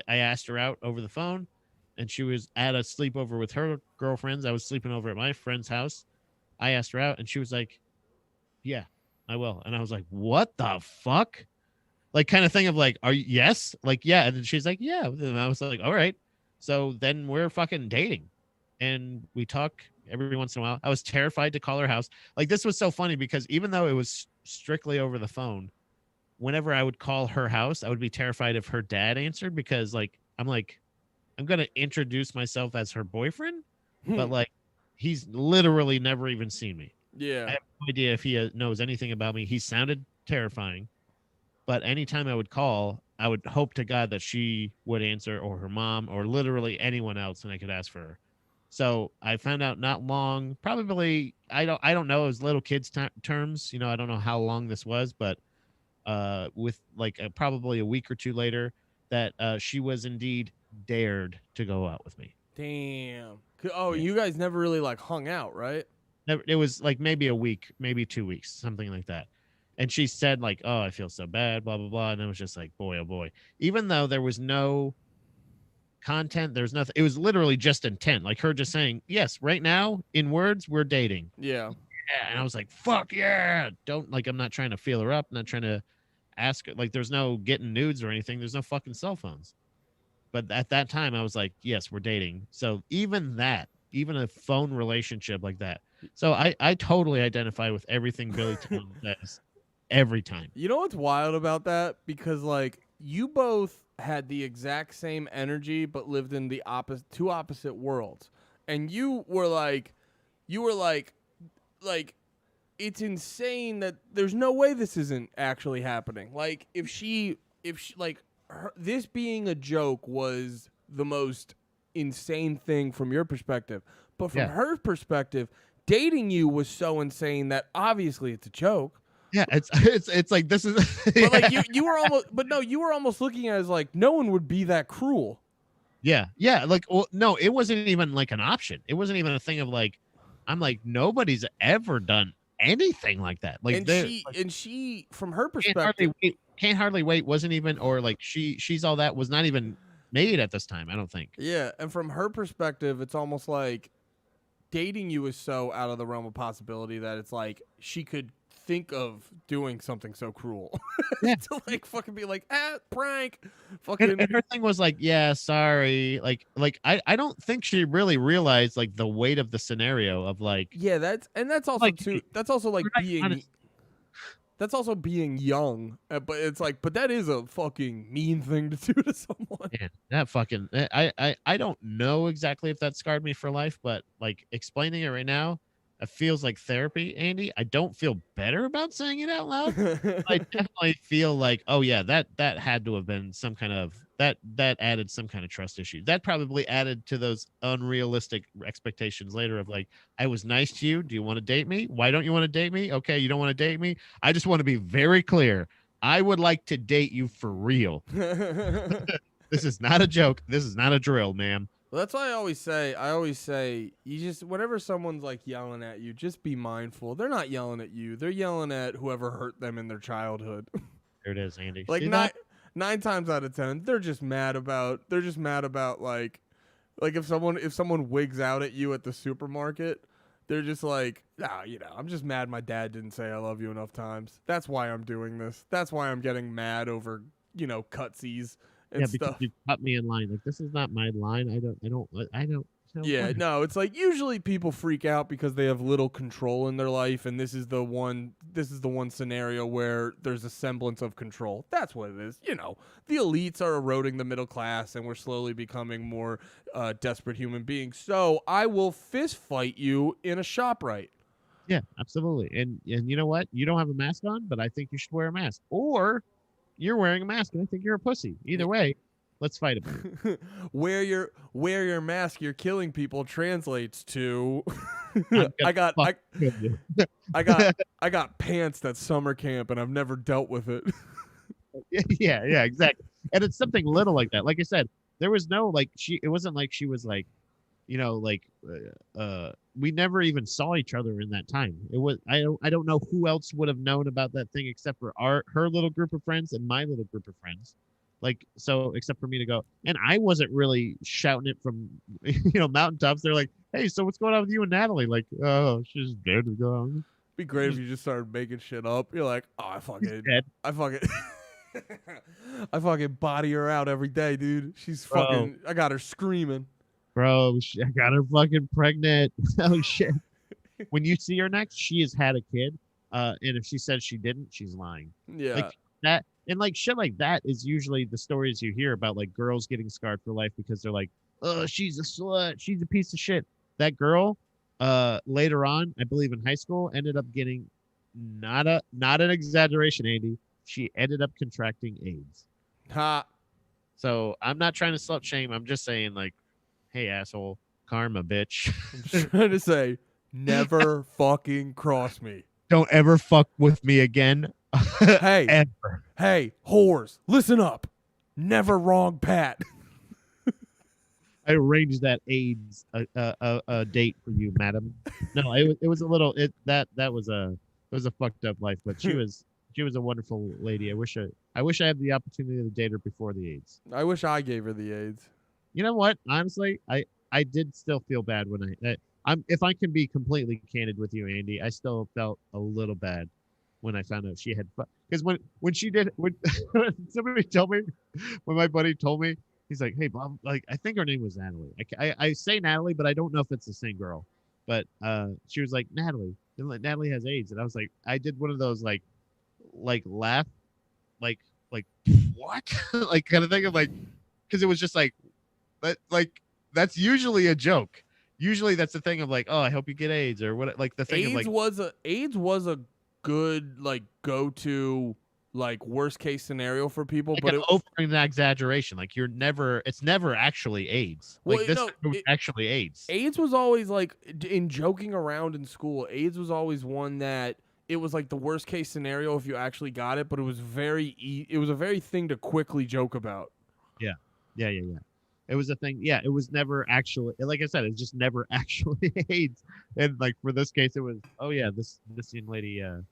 asked her out over the phone, and she was at a sleepover with her girlfriends. I was sleeping over at my friend's house. I asked her out, and she was like, yeah, I will. And I was like, what the fuck? Like kind of thing of like, are you yes? Like, yeah. And then she's like, yeah. And I was like, all right. So then we're fucking dating. And we talk every once in a while. I was terrified to call her house. Like this was so funny because even though it was strictly over the phone, whenever I would call her house, I would be terrified if her dad answered because I'm gonna introduce myself as her boyfriend, but like he's literally never even seen me. Yeah. I have no idea if he knows anything about me. He sounded terrifying, but anytime I would call, I would hope to God that she would answer or her mom or literally anyone else, and I could ask for her. So I found out not long, probably I don't know as little kids terms. I don't know how long this was, but with like probably a week or two later, that she was indeed dared to go out with me. Damn. Oh, Yeah. you guys never really like hung out, right? It was like maybe a week, maybe 2 weeks, something like that. And she said like, "Oh, I feel so bad," blah blah blah, and it was just like, boy, oh boy. Even though there was no content, there's nothing. It was literally just intent, like her just saying, "Yes, right now, in words, we're dating." Yeah. Yeah, and I was like, "Fuck yeah!" Don't like. I'm not trying to feel her up. I'm not trying to ask her. Like, there's no getting nudes or anything. There's no fucking cell phones. But at that time, I was like, "Yes, we're dating." So even a phone relationship like that. So I totally identify with everything Billy Talent says every time. You know what's wild about that? Because like you both had the exact same energy but lived in the two opposite worlds. And you were like it's insane that there's no way this isn't actually happening. Like if she like this being a joke was the most insane thing from your perspective. But from Yeah. her perspective, dating you was so insane that obviously it's a joke. Yeah, it's like this is But like you were almost but no, you were almost looking at it as like no one would be that cruel. yeah, like well, no, it wasn't even like an option. It wasn't even a thing of like I'm like nobody's ever done anything like that. Like And they she from her can't hardly perspective, wait. Can't hardly wait wasn't even or like she's all that was not even made at this time. I don't think. yeah, and from her perspective, it's almost like dating you is so out of the realm of possibility that it's like she could think of doing something so cruel Yeah. to like fucking be like, prank, And, fucking. and her thing was like, yeah, sorry. I don't think she really realized like the weight of the scenario of like, Yeah, that's also like, too. That's also like we're not being. honest. That's also being young, but it's like, but that is a fucking mean thing to do to someone. Man, that fucking I don't know exactly if that scarred me for life, but like explaining it right now, it feels like therapy, Andy. I don't feel better about saying it out loud. I definitely feel like, oh yeah, that had to have been some kind of that added some kind of trust issue. That probably added to those unrealistic expectations later of like, I was nice to you. Do you want to date me? Why don't you want to date me? Okay, you don't want to date me. I just want to be very clear. I would like to date you for real. This is not a joke. This is not a drill, ma'am. Well, that's why I always say, you just, whenever someone's like yelling at you, just be mindful. They're not yelling at you. They're yelling at whoever hurt them in their childhood. There it is, Andy. Like See nine, that? 9 times out of 10, they're just mad about like if someone wigs out at you at the supermarket, they're just like, I'm just mad my dad didn't say I love you enough times. That's why I'm doing this. That's why I'm getting mad over, cutsies and Yeah, because stuff. you cut me in line. Like, this is not my line. I don't. Yeah, no, it's like usually people freak out because they have little control in their life, and this is the one scenario where there's a semblance of control. That's what it is. The elites are eroding the middle class, and we're slowly becoming more desperate human beings. So I will fist fight you in a ShopRite. Yeah, absolutely. And you know what? You don't have a mask on, but I think you should wear a mask. Or you're wearing a mask, and I think you're a pussy. Either way, let's fight about it. wear your mask. You're killing people translates to. I'm I gonna got fuck with you. I got pants at summer camp, and I've never dealt with it. Yeah, exactly. And it's something little like that. Like I said, there was no like it wasn't like she was like, we never even saw each other in that time. It was I don't know who else would have known about that thing except for her little group of friends and my little group of friends. Like, so except for me to go, and I wasn't really shouting it from mountaintops. They're like, hey, so what's going on with you and Natalie? Like, oh, she's dead to go on. Be great if you just started making shit up. You're like, oh, I fucking I fucking body her out every day, dude. She's fucking. I got her screaming. Bro, I got her fucking pregnant. Oh shit. When you see her next, she has had a kid. And if she says she didn't, she's lying. Yeah. Like that, and like shit like that is usually the stories you hear about like girls getting scarred for life because they're like, oh, she's a slut, she's a piece of shit. That girl, later on, I believe in high school, ended up getting not an exaggeration, Andy. She ended up contracting AIDS. Ha. So I'm not trying to slut shame. I'm just saying, like, hey, asshole, karma, bitch. I'm just trying to say, never fucking cross me. Don't ever fuck with me again. Hey, ever. Hey, whores, listen up. Never wrong, Pat. I arranged that AIDS a date for you, madam. No, it was a little that was a fucked up life, but she was a wonderful lady. I wish I had the opportunity to date her before the AIDS. I wish I gave her the AIDS. You know what? Honestly, I did still feel bad when I'm if I can be completely candid with you, Andy, I still felt a little bad when I found out she had because when she did when somebody told me when my buddy told me, he's like, hey Bob, like I think her name was Natalie. I say Natalie, but I don't know if it's the same girl. But she was like, Natalie has AIDS, and I was like, I did one of those like laugh, like what, like kind of thing of like, because it was just like, but like that's usually a joke. Usually that's the thing of like, oh, I hope you get AIDS or what, like the thing AIDS of like AIDS was a good like go to like worst case scenario for people, like but an over an exaggeration. Like it's never actually AIDS. Like Well, this no, was actually AIDS. AIDS was always like in joking around in school. AIDS was always one that it was like the worst case scenario if you actually got it, but it was it was a very thing to quickly joke about. Yeah. It was a thing. Yeah, it was never actually, like I said, it was just never actually AIDS. And like for this case, it was, oh yeah, this young lady. And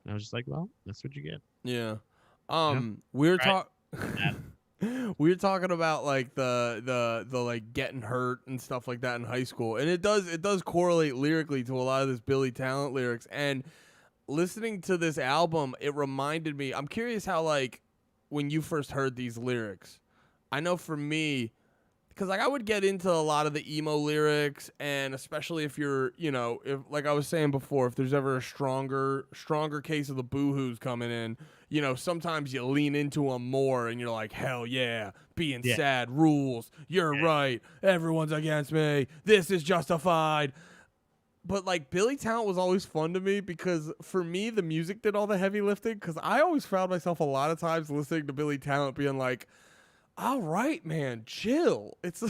I was just like, well, that's what you get. Yeah. Yeah. We were Right. We were talking about like the like getting hurt and stuff like that in high school, and it does correlate lyrically to a lot of this Billy Talent lyrics. And listening to this album, it reminded me. I'm curious how like when you first heard these lyrics. I know for me, because like I would get into a lot of the emo lyrics, and especially if you're, if like I was saying before, if there's ever a stronger case of the boohoos coming in, sometimes you lean into them more, and you're like, hell yeah, being sad rules. You're right. Everyone's against me. This is justified. But like Billy Talent was always fun to me because for me the music did all the heavy lifting. Because I always found myself a lot of times listening to Billy Talent being like, all right, man, chill. It's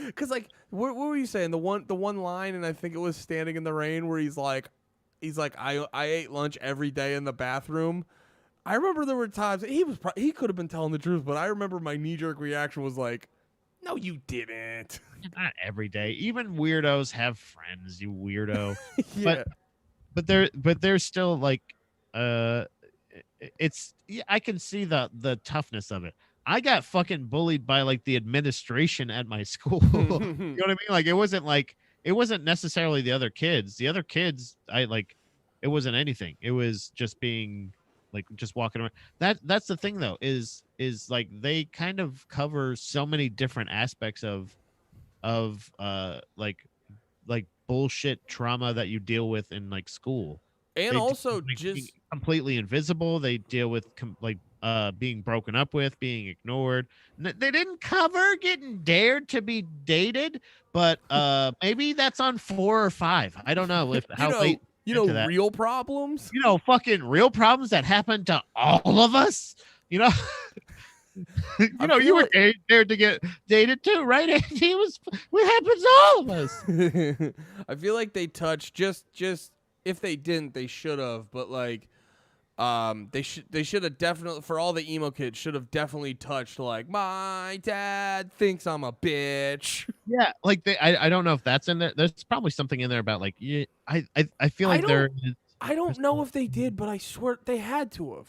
because like, what were you saying? The one line, and I think it was "Standing in the Rain," where he's like, I ate lunch every day in the bathroom. I remember there were times he could have been telling the truth, but I remember my knee jerk reaction was like, no, you didn't. Not every day. Even weirdos have friends. You weirdo. Yeah. But there's still like, it's I can see the toughness of it. I got fucking bullied by like the administration at my school. You know what I mean? Like it wasn't necessarily the other kids. The other kids, it wasn't anything. It was just being like just walking around. That's the thing though, is like they kind of cover so many different aspects of like bullshit trauma that you deal with in like school. And They also being just completely invisible. They deal with being broken up with, being ignored. They didn't cover getting dared to be dated, but maybe that's on 4 or 5. I don't know if how late. That. Real problems. Fucking real problems that happen to all of us. You were dared to get dated too, right? Andy? What happens to all of us. I feel like they touched just if they didn't, they should have. But like, they should have definitely, for all the emo kids, should have definitely touched like, my dad thinks I'm a bitch. Yeah, like I don't know if that's in there. There's probably something in there about like, yeah, I feel like I don't know if they did, but I swear they had to have.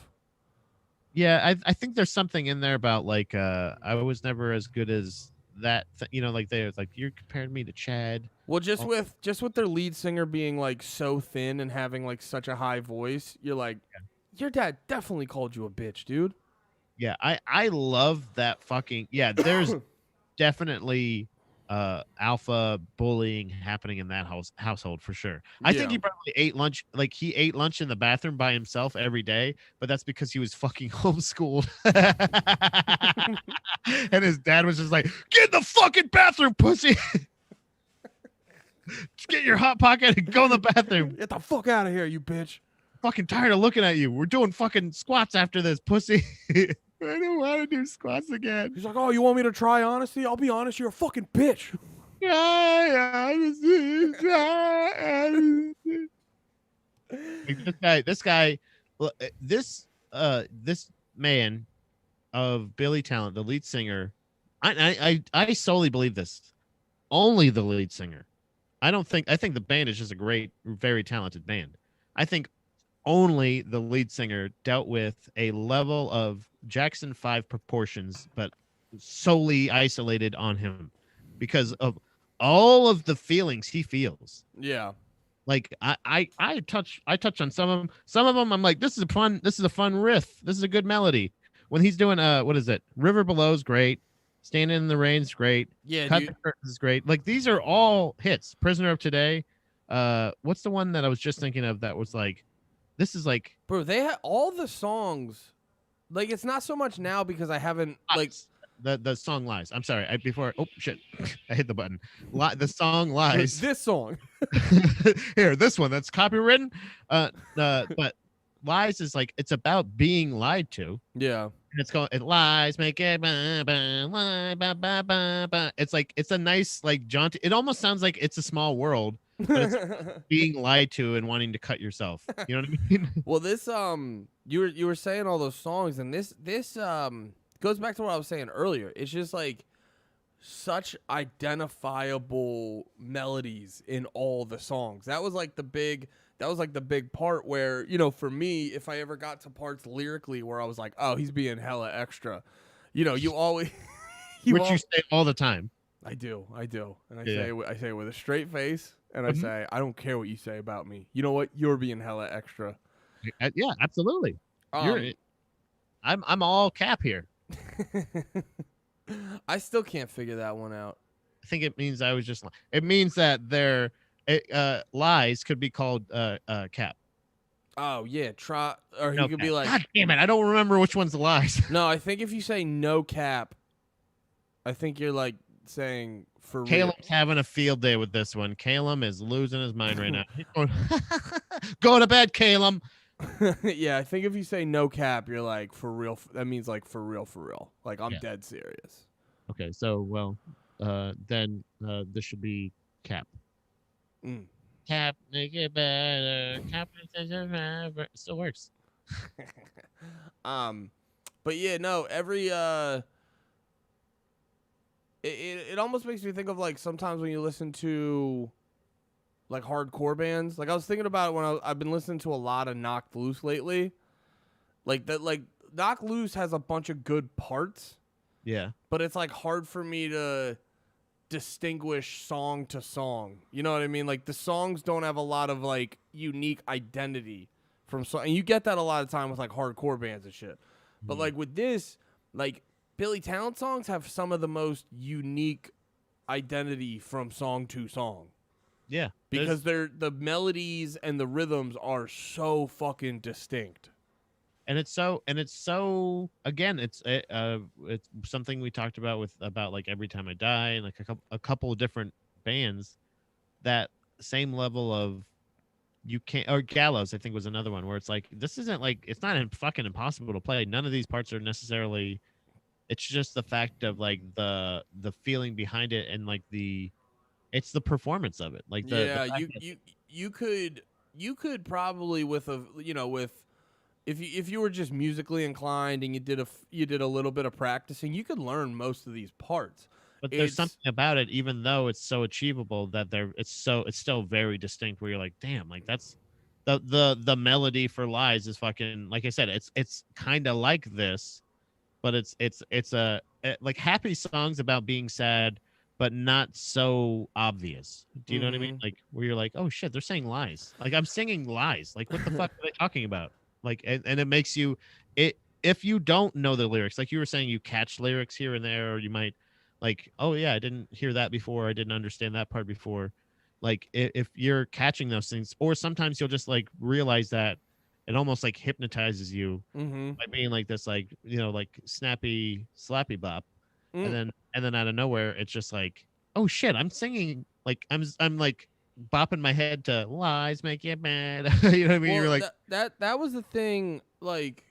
Yeah, I think there's something in there about like I was never as good as that. Like they're like, you're comparing me to Chad. Well, just with their lead singer being like so thin and having like such a high voice, you're like, your dad definitely called you a bitch, dude. Yeah, I love that fucking there's definitely alpha bullying happening in that household for sure. I think he probably ate lunch, like he ate lunch in the bathroom by himself every day, but that's because he was fucking homeschooled. And his dad was just like, get in the fucking bathroom, pussy. Get your hot pocket and go in the bathroom. Get the fuck out of here, you bitch. Fucking tired of looking at you. We're doing fucking squats after this, pussy. I don't want to do squats again. He's like, oh, you want me to try honesty? I'll be honest, you're a fucking bitch. This man of Billy Talent, the lead singer, I solely believe this. Only the lead singer. I think the band is just a great, very talented band. I think only the lead singer dealt with a level of Jackson 5 proportions, but solely isolated on him because of all of the feelings he feels. Yeah. Like I touch on some of them. Some of them I'm like, this is a fun riff. This is a good melody. When he's doing what is it? River Below is great. Standing in the Rain's great. Yeah, Cut the Curtains is great. Like these are all hits. Prisoner of Today. What's the one that I was just thinking of that was like, this is like, bro, they had all the songs. Like it's not so much now because I haven't like the song Lies. I'm sorry. Oh shit, I hit the button. The song Lies. This song. Here, this one that's copywritten. But Lies is like, it's about being lied to. Yeah. And it's called It Lies Make It lie, It's like, it's a nice like jaunty. It almost sounds like It's a Small World. But it's being lied to and wanting to cut yourself. You know what I mean? Well, this you were saying all those songs, and this goes back to what I was saying earlier. It's just like such identifiable melodies in all the songs. That was like the big part where, for me, if I ever got to parts lyrically where I was like, oh, he's being hella extra, You know, you always you which you al- say all the time. I do, and I Yeah. say it with a straight face, and I Mhm. say I don't care what you say about me. You know what? You're being hella extra. Yeah, absolutely. You're. Um, I'm all cap here. I still can't figure that one out. I think it means I was just. It means that their lies could be called cap. Oh yeah, try or he No could cap. be like, God damn it! I don't remember which one's the lies. no. I think if you say no cap, I think you're like saying for real. Caleb's having a field day with this one. Caleb is losing his mind right now. He's going, go to bed, Caleb. Yeah, I think if you say no cap, you're like for real. That means like for real, for real. Like I'm Yeah. dead serious. Okay, so well, then this should be cap. Mm. Cap, make it better. Cap, it still works. But yeah, no. Every it almost makes me think of like sometimes when you listen to like hardcore bands. Like I was thinking about it when I've been listening to a lot of Knocked Loose lately. Like that, like Knocked Loose has a bunch of good parts, Yeah. but it's like hard for me to distinguish song to song. You know what I mean? Like the songs don't have a lot of like unique identity from song, and you get that a lot of time with like hardcore bands and shit. But like with this, like Billy Talent songs have some of the most unique identity from song to song. Yeah. Because the melodies and the rhythms are so fucking distinct. And it's so again, it's something we talked about like Every Time I Die and like a couple of different bands, that same level of you can't, or Gallows I think was another one where it's like this isn't like, it's not fucking impossible to play. None of these parts are necessarily, it's just the fact of like the feeling behind it, and like it's the performance of it. Like Yeah, fact you could probably with a with if you were just musically inclined and you did a little bit of practicing, you could learn most of these parts. but there's It's something about it, even though it's so achievable, that it's still very distinct, where you're like, damn, like that's the melody for Lies is fucking, like I said, it's kind of like this, but it's like happy songs about being sad, but not so obvious. Do you know what I mean? Mhm. Like where you're like, oh shit, they're saying lies. Like I'm singing lies. Like what the fuck are they talking about? Like and it makes you, it if you don't know the lyrics, like you were saying, you catch lyrics here and there, or you might like, oh yeah, I didn't hear that before. I didn't understand that part before. Like if you're catching those things, or sometimes you'll just like realize that it almost like hypnotizes you Mhm. by being like this, like like snappy slappy bop, Mm. and then out of nowhere it's just like, oh shit, I'm singing, like I'm like bopping my head to Lies Make You Mad. You know what I mean? Well, You're like, that was the thing. Like,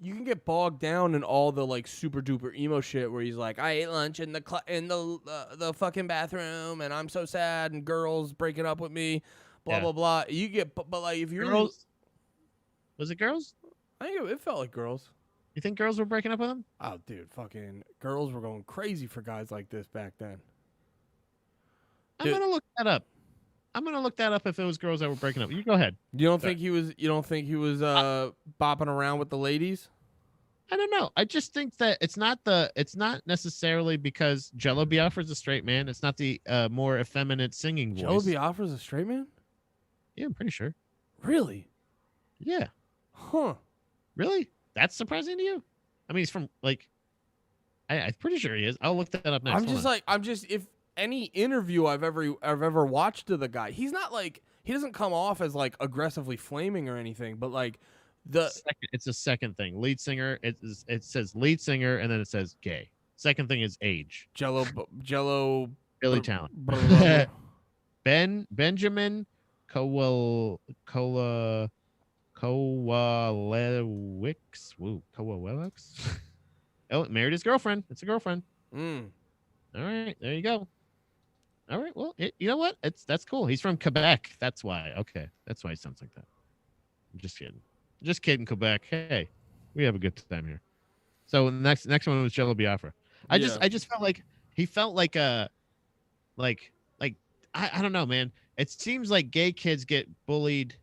you can get bogged down in all the like super duper emo shit where he's like, I ate lunch in the fucking bathroom, and I'm so sad, and girls breaking up with me, blah Yeah. blah blah. You get, but like if you really, girls. Was it girls? I think it felt like girls. You think girls were breaking up with him? Oh, dude, fucking girls were going crazy for guys like this back then. I'm Dude. gonna look that up. I'm gonna look that up if it was girls that were breaking up. You go ahead. You don't think he was? You don't think he was bopping around with the ladies? I don't know. I just think that it's not necessarily because Jello Biafra's a straight man. It's not the more effeminate singing voice. Jello Biafra's a straight man? Yeah, I'm pretty sure. Really? Yeah. Huh. Really? That's surprising to you? I mean, he's from like, I'm pretty sure he is. I'll look that up next. I'm just if any interview I've ever watched of the guy, he's not like, he doesn't come off as like aggressively flaming or anything, but like it's a second thing. Lead singer. It says lead singer, and then it says gay. Second thing is age. Jello Billy Talent. Benjamin Kowalewicz. Woo, Kowalewicz. Oh, married his girlfriend. It's a girlfriend. Mm. All right, there you go. All right, well, you know what? That's cool. He's from Quebec. That's why. Okay, that's why he sounds like that. I'm just kidding. Just kidding, Quebec. Hey, we have a good time here. So next one was Jello Biafra. I just felt like he felt like I don't know, man. It seems like gay kids get bullied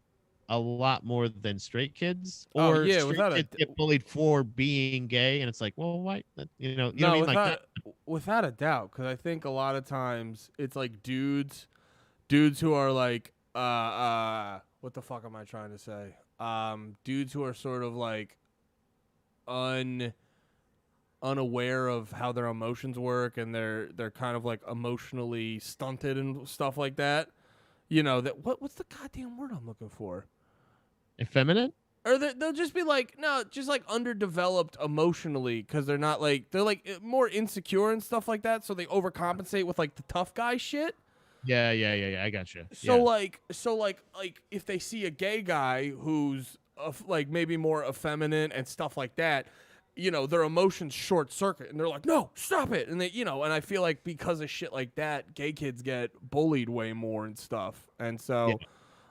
a lot more than straight kids, Oh or yeah, straight kids get bullied for being gay, and it's like, well, why? You know what I no, mean? Like that. without a doubt, because I think a lot of times it's like dudes who are like what the fuck am I trying to say? Dudes who are sort of like unaware of how their emotions work, and they're kind of like emotionally stunted and stuff like that. You know that what's the goddamn word I'm looking for? Effeminate? Or they'll just be like, no, just like underdeveloped emotionally, because they're like more insecure and stuff like that, so they overcompensate with like the tough guy shit. Yeah. I got you. So like if they see a gay guy who's like maybe more effeminate and stuff like that, you know, their emotions short circuit and they're like, no, stop it, and they, you know, and I feel like because of shit like that, gay kids get bullied way more and stuff, and so. Yeah.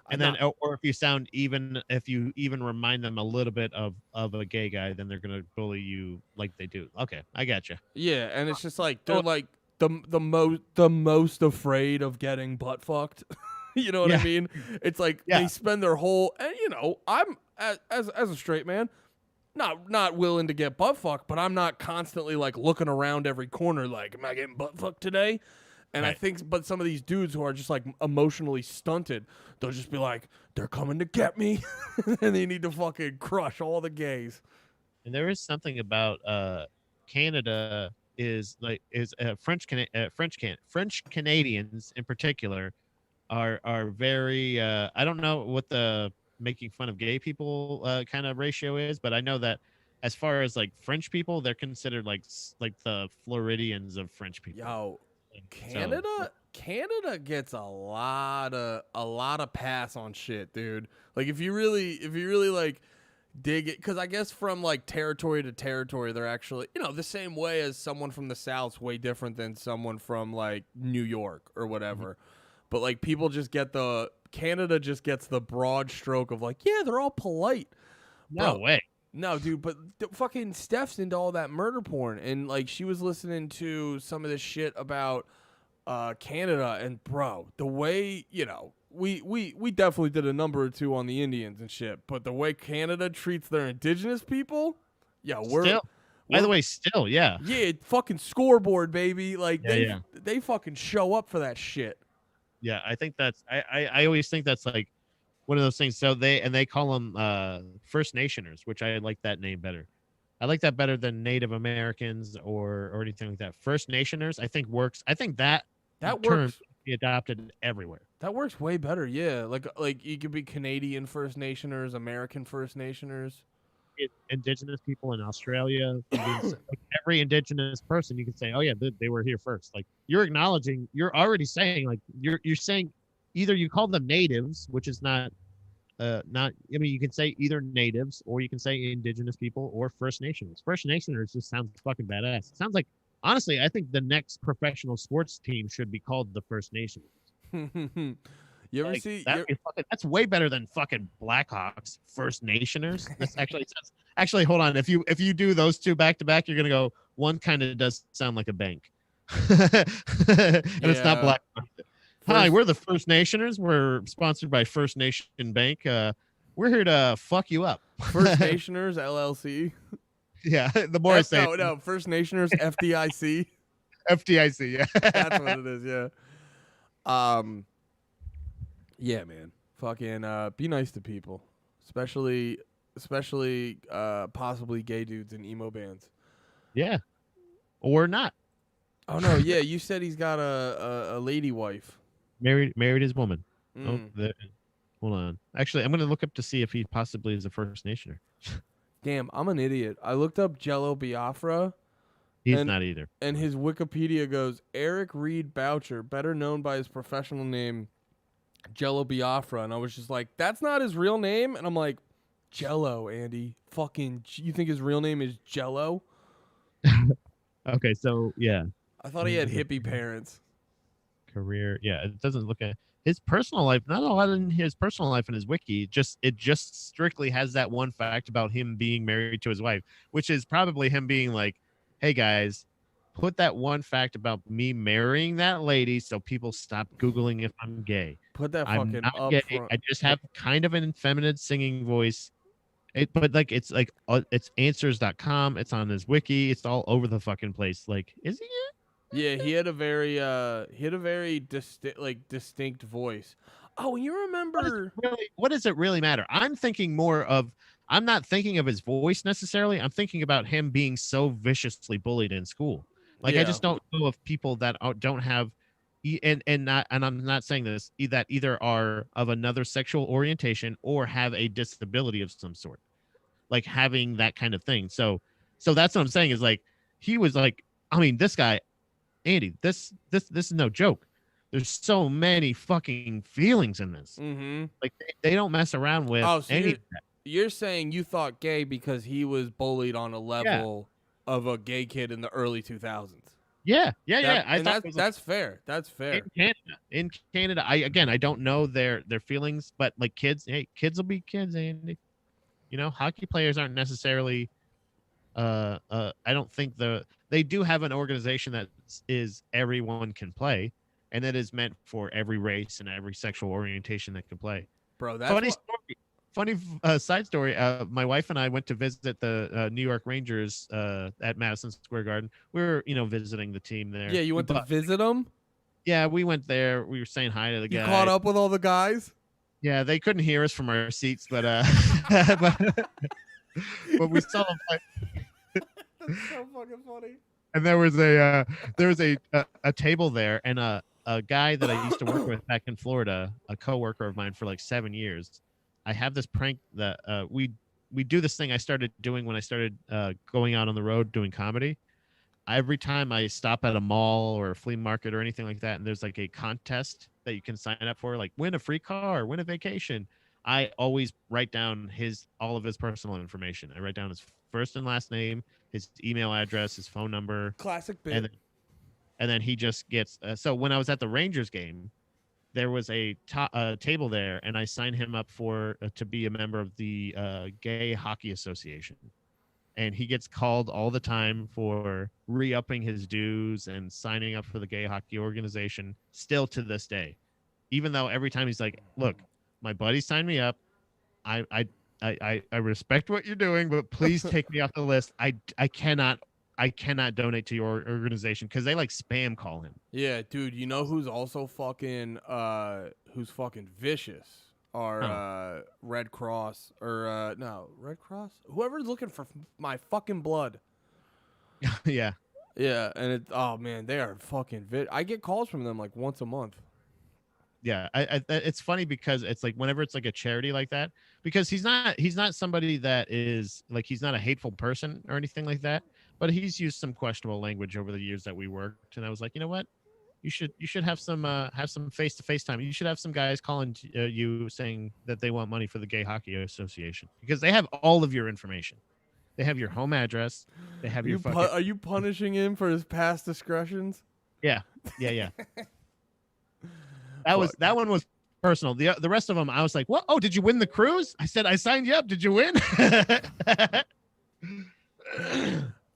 And then, or if you even remind them a little bit of a gay guy, then they're gonna bully you like they do. Okay, I got you. Yeah, and it's just like they're So- like the most afraid of getting butt fucked. You know what I Yeah. mean? It's like Yeah. they spend their whole, and you know, I'm as a straight man, not willing to get butt fucked, but I'm not constantly like looking around every corner like, am I getting butt fucked today? And I Right. think, but some of these dudes who are just like emotionally stunted, they'll just be like, they're coming to get me, and they need to fucking crush all the gays. And there is something about Canada is French Canadians in particular are very I don't know what the making fun of gay people kind of ratio is, but I know that as far as like French people, they're considered like the Floridians of French people. Yo, So- Canada gets a lot of pass on shit, dude. Like if you really like dig it, because I guess from like territory to territory, they're actually, you know, the same way as someone from the South's way different than someone from like New York or whatever. But like people just get Canada just gets the broad stroke of like, yeah, they're all polite. No Bro, way. no, dude, but fucking Steph's into all that murder porn, and like she was listening to some of this shit about Canada, and bro, the way, you know, we definitely did a number or two on the Indians and shit, but the way Canada treats their indigenous people, yeah, By the way, still, yeah. yeah, fucking scoreboard, baby, like Yeah, they fucking show up for that shit. Yeah, I think that's I always think that's like one of those things. So they call them First Nationers, which I like that name better. I like that better than Native Americans or anything like that. First Nationers, I think works. I think that That term works. should be adopted everywhere. That works way better, yeah. Like you could be Canadian First Nationers, American First Nationers. Indigenous people in Australia, like every indigenous person, you can say, oh yeah, they were here first. Like you're already saying, like you're saying either you call them natives, which is not I mean, you can say either natives or you can say indigenous people or First Nations. First Nationers just sounds fucking badass. It sounds like, honestly, I think the next professional sports team should be called the First Nations. You ever Like, see? that's way better than fucking Blackhawks. First Nationers. That's actually hold on. If you do those two back to back, you're gonna go. One kind of does sound like a bank, and it's not Yeah. Black. Hi, First- we're the First Nationers. We're sponsored by First Nation Bank. We're here to fuck you up. First Nationers LLC. Yeah, the more I say, No, First Nationers FDIC. FDIC. Yeah, That's what it is. Yeah. Yeah, man. Fucking be nice to people, especially possibly gay dudes in emo bands. yeah, or not. Oh no, yeah, you said he's got a lady wife. Married his woman. Mm. Hold on. Actually, I'm gonna look up to see if he possibly is a First Nationer. Damn, I'm an idiot. I looked up Jello Biafra, He's And- not either. and his Wikipedia goes Eric Reed Boucher, better known by his professional name Jello Biafra, and I was just like, that's not his real name, and I'm like, Jello, Andy, fucking, you think his real name is Jello? Okay, so yeah, I thought he had hippie parents. career. Yeah, it doesn't look at his personal life. Not a lot in his personal life in his wiki. It just strictly has that one fact about him being married to his wife, which is probably him being like, "Hey guys, put that one fact about me marrying that lady so people stop googling if I'm gay." Put that I'm fucking not up gay. front. I just have kind of an effeminate singing voice. But like it's answers.com. It's on his wiki. It's all over the fucking place. Like, is he? Yeah, he had a very distinct voice. Oh, and you remember? What does it really matter? I'm thinking more of. I'm not thinking of his voice necessarily. I'm thinking about him being so viciously bullied in school. Like, I Yeah, just don't know of people that don't have, and I'm not saying this, that either are of another sexual orientation or have a disability of some sort, like having that kind of thing. So that's what I'm saying is like he was like, I mean, this guy, Andy, this is no joke. There's so many fucking feelings in this. mm-hmm. Like they don't mess around with Oh, so any of that. you're saying you thought gay because he was bullied on a Yeah. level of a gay kid in the early 2000s. Yeah. I thought it was that's fair. That's fair. in Canada. I don't know their feelings, but like kids will be kids, Andy. You know, hockey players aren't necessarily I don't think they do have an organization that is everyone can play, and that is meant for every race and every sexual orientation that can play. Bro, that's Funny what, story. Funny side story. My wife and I went to visit the New York Rangers at Madison Square Garden. We were, visiting the team there. yeah, you went to visit him? Yeah, we went there. We were saying hi to the You guy. caught up with all the guys? Yeah, they couldn't hear us from our seats, but but we saw them play. That's so fucking funny. And there was a table there, and a guy that I used to work with back in Florida, a coworker of mine for like 7 years. I have this prank that we do this thing I started doing when I started going out on the road doing comedy. Every time I stop at a mall or a flea market or anything like that, and there's like a contest that you can sign up for, like win a free car, win a vacation, I always write down all of his personal information. I write down his first and last name, his email address, his phone number. Classic bit. And then he just gets. So when I was at the Rangers game, there was a table there, and I signed him up to be a member of the Gay Hockey Association. And he gets called all the time for re-upping his dues and signing up for the Gay Hockey Organization, still to this day. Even though every time he's like, look, my buddy signed me up. I respect what you're doing, but please take me off the list. I cannot donate to your organization, because they like spam call him. Yeah, dude, you know who's also fucking vicious? Red Cross or no, Red Cross? Whoever's looking for my fucking blood. Yeah. Yeah, and oh man, they are fucking I get calls from them like once a month. Yeah, it's funny because it's like whenever it's like a charity like that, because he's not somebody that is like, he's not a hateful person or anything like that, but he's used some questionable language over the years that we worked, and I was like, you know what, you should have some face-to-face time. You should have some guys calling you saying that they want money for the Gay Hockey Association, because they have all of your information. They have your home address. They have your fucking. Are you punishing him for his past discretions? Yeah. That one was personal. The rest of them, I was like, what? Oh, did you win the cruise? I said, I signed you up. Did you win?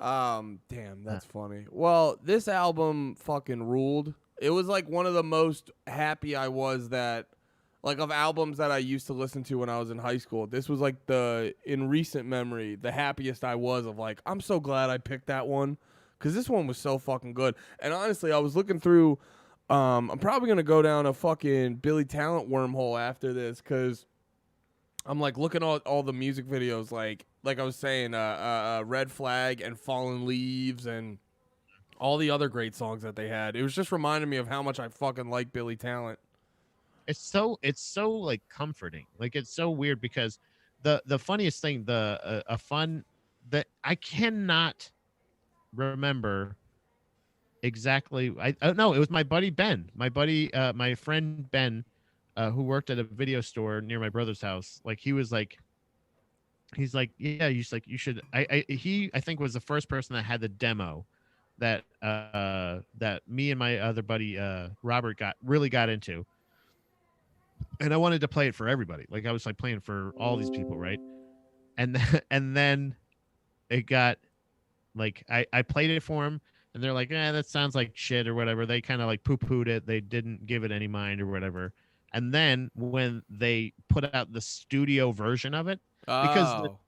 Damn, that's funny. Well, this album fucking ruled. It was like one of the most happy I was that, like, of albums that I used to listen to when I was in high school. This was like in recent memory, the happiest I was of like, I'm so glad I picked that one, because this one was so fucking good. And honestly, I was looking through, I'm probably going to go down a fucking Billy Talent wormhole after this, because I'm like looking at all the music videos, like I was saying, Red Flag and Fallen Leaves and all the other great songs that they had. It was just reminding me of how much I fucking like Billy Talent. It's so like comforting. Like, it's so weird because the funniest thing, a fun that I cannot remember exactly. I no, it was my buddy Ben, my friend Ben, who worked at a video store near my brother's house. Like, he's like, yeah, you should. He, I think, was the first person that had the demo that me and my other buddy Robert got into, and I wanted to play it for everybody. Like, I was like playing for all these people, right? And then it got like, I played it for him, and they're like, that sounds like shit or whatever. They kind of like poo-pooed it. They didn't give it any mind or whatever. And then when they put out the studio version of it, because Oh.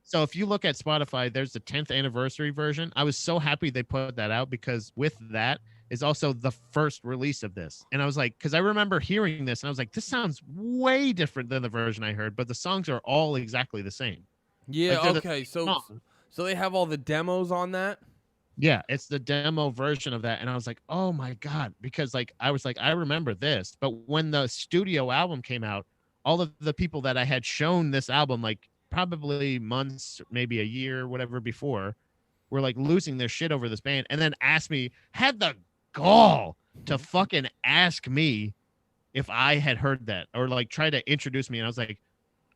so if you look at Spotify, there's the 10th anniversary version. I was so happy they put that out because with that is also the first release of this. And I was like, because I remember hearing this and I was like, this sounds way different than the version I heard, but the songs are all exactly the same. Yeah, Like they're the okay. same song. So they have all the demos on that? Yeah, it's the demo version of that. And I was like, oh my God. Because like I was like, I remember this. But when the studio album came out, all of the people that I had shown this album, like probably months, maybe a year, whatever before, were like losing their shit over this band and then asked me, had the gall to fucking ask me if I had heard that or like try to introduce me. And I was like,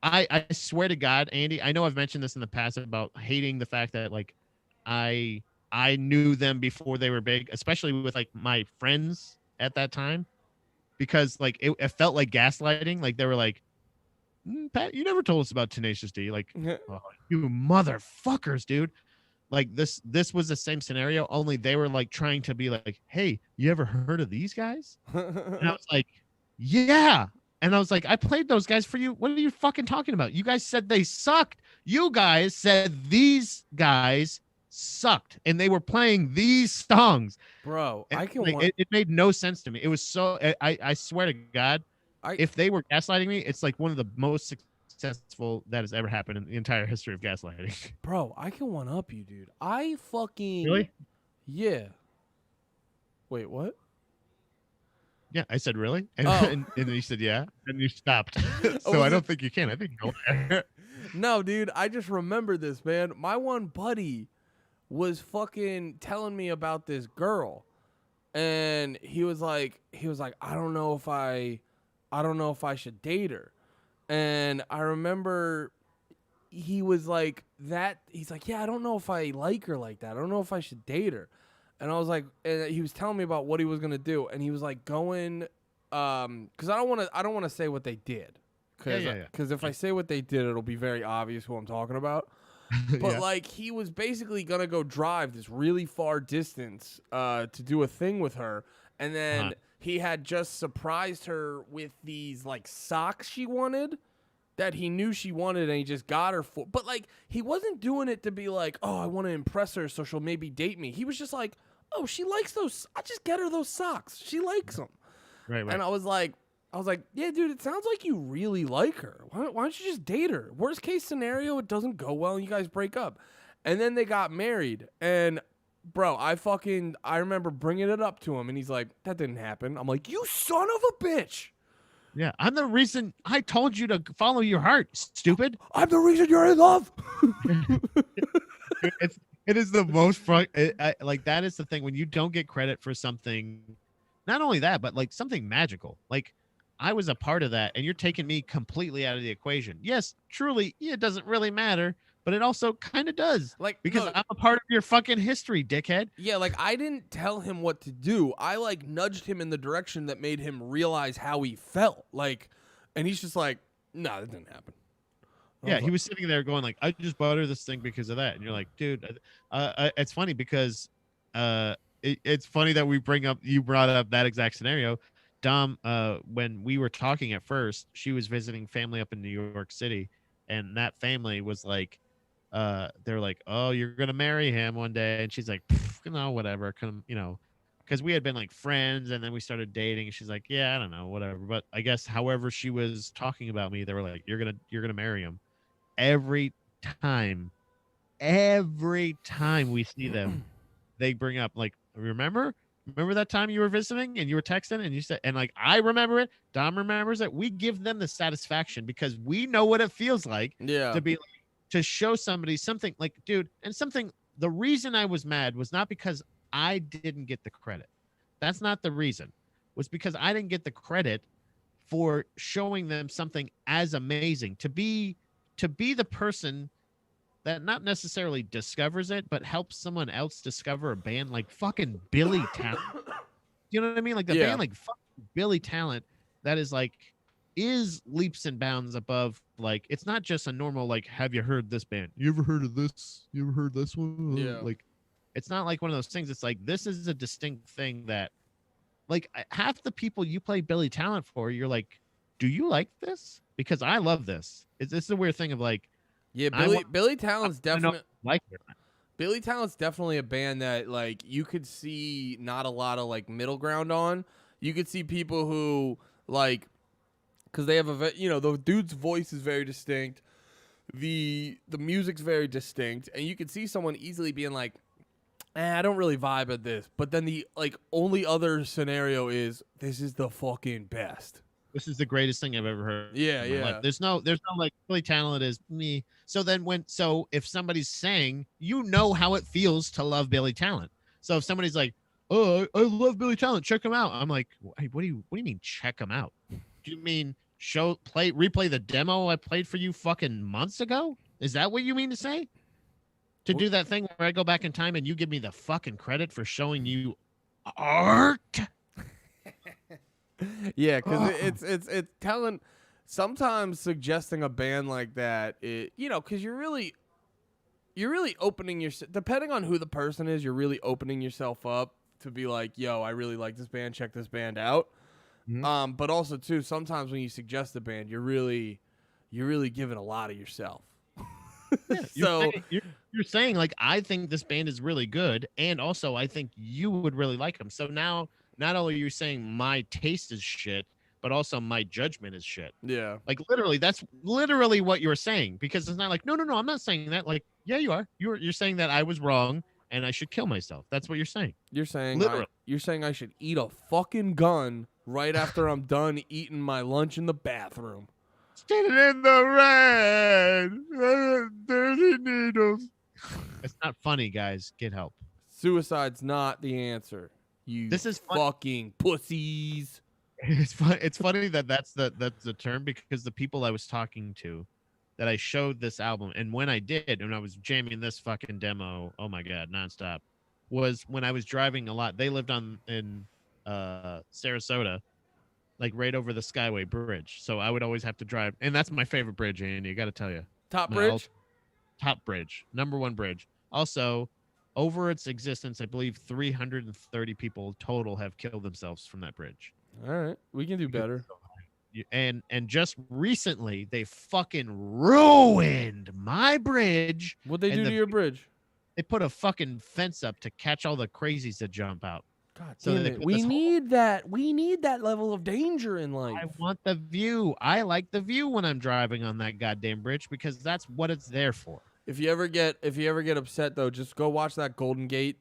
I swear to God, Andy, I know I've mentioned this in the past about hating the fact that like I I knew them before they were big, especially with like my friends at that time, because like it felt like gaslighting. Like they were like, Pat, you never told us about Tenacious D. Like, oh, you motherfuckers, dude. Like this was the same scenario, only they were like trying to be like, hey, you ever heard of these guys? And I was like, yeah. And I was like, I played those guys for you. What are you fucking talking about? You guys said they sucked. You guys said these guys sucked and they were playing these songs. Bro, And, I can like, it made no sense to me. It was so I swear to God, if they were gaslighting me, it's like one of the most successful that has ever happened in the entire history of gaslighting. Bro, I can one up you, dude. I fucking Really? Yeah. Wait, what? Yeah, I said really, and, Oh. and then you said yeah, and you stopped. So was I don't it- think you can. I think you go. No, dude, I just remember this, man. My one buddy was fucking telling me about this girl. And he was like, I don't know if I should date her. And I remember he was like that. He's like, yeah, I don't know if I like her like that. I don't know if I should date her. And I was like, and he was telling me about what he was gonna do, and he was like going, because I don't want to say what they did, because if I say what they did, it'll be very obvious who I'm talking about. But Yeah. like he was basically gonna go drive this really far distance to do a thing with her, and then he had just surprised her with these like socks she wanted that he knew she wanted, and he just got her for. But like he wasn't doing it to be like, oh, I want to impress her so she'll maybe date me. He was just like, oh, she likes those. I just get her those socks. She likes them. Right. And I was like, yeah, dude, it sounds like you really like her. Why don't you just date her? Worst case scenario, it doesn't go well and you guys break up. And then they got married. And, bro, I remember bringing it up to him, and he's like, that didn't happen. I'm like, you son of a bitch. Yeah, I'm the reason I told you to follow your heart, stupid. I'm the reason you're in love. It is the most like that is the thing when you don't get credit for something. Not only that, but like something magical. Like I was a part of that, and you're taking me completely out of the equation. Yes, truly, it doesn't really matter, but it also kind of does. Like, Because look, I'm a part of your fucking history, dickhead. yeah, like I didn't tell him what to do. I like nudged him in the direction that made him realize how he felt. Like, and he's just like, nah, that didn't happen. Yeah, he was sitting there going like, I just bought her this thing because of that. And you're like, dude, it's funny because it's funny that you brought up that exact scenario. Dom, when we were talking at first, she was visiting family up in New York City, and that family was like, they're like, oh, you're gonna marry him one day, and she's like, no, whatever, come, because we had been like friends, and then we started dating, and she's like, yeah, I don't know, whatever. But I guess however she was talking about me, they were like, you're gonna marry him. Every time we see them, they bring up like, remember that time you were visiting and you were texting and you said, and like I remember it, Dom remembers it. We give them the satisfaction because we know what it feels like to be like, to show somebody something like, dude, and something. The reason I was mad was not because I didn't get the credit. That's not the reason. Was because I didn't get the credit for showing them something as amazing, to be the person that not necessarily discovers it, but helps someone else discover a band like fucking Billy Talent. You know what I mean? Like the band like fucking Billy Talent that is leaps and bounds above, like, it's not just a normal, like, have you heard this band? You ever heard of this? You ever heard this one? Yeah. Like, it's not like one of those things. It's like, this is a distinct thing that, like, half the people you play Billy Talent for, you're like, do you like this? Because I love this. It's a weird thing of like, Yeah, I want Billy Talent's to know if definitely you like it or not. Billy Talent's definitely a band that like you could see not a lot of like middle ground on. You could see people who like because they have the dude's voice is very distinct. The music's very distinct, and you could see someone easily being like, I don't really vibe at this. But then the like only other scenario is this is the fucking best. This is the greatest thing I've ever heard. Yeah, in my yeah. life. There's no like Billy Talent is me. So if somebody's saying, you know how it feels to love Billy Talent. So if somebody's like, oh, I love Billy Talent, check him out. I'm like, hey, what do you mean check him out? Do you mean replay the demo I played for you fucking months ago? Is that what you mean to say? To do that thing where I go back in time and you give me the fucking credit for showing you art? Yeah, because it's telling. Sometimes suggesting a band like that, because you're really opening your. Depending on who the person is, you're really opening yourself up to be like, yo, I really like this band. Check this band out. Mhm. But also too, sometimes when you suggest a band, you're really giving a lot of yourself. So you're saying like, I think this band is really good, and also I think you would really like them. So now not only are you saying my taste is shit, but also my judgment is shit. yeah, Like literally, that's literally what you're saying, because it's not like, no, I'm not saying that. Like, yeah, you are. You're saying that I was wrong and I should kill myself. That's what you're saying. you're saying Literally. I should eat a fucking gun right after I'm done eating my lunch in the bathroom. Standing in the rain, dirty needles. It's not funny, guys. Get help. Suicide's not the answer. You This is fun- fucking pussies. It's fun. It's funny that that's the term, because the people I was talking to, that I showed this album, and when I did, and I was jamming this fucking demo, oh my god, nonstop, was when I was driving a lot. They lived in Sarasota, like right over the Skyway Bridge. So I would always have to drive, and that's my favorite bridge, Andy. I got to tell you, Top My bridge. top bridge, #1 bridge. Also, over its existence, I believe 330 people total have killed themselves from that bridge. All right, we can do better. And just recently, they fucking ruined my bridge. What'd they And do to your bridge? They put a fucking fence up to catch all the crazies that jump out. God So damn they it. put We this whole- need that. We need that level of danger in life. I want the view. I like the view when I'm driving on that goddamn bridge, because that's what it's there for. If you ever get upset though, just go watch that Golden Gate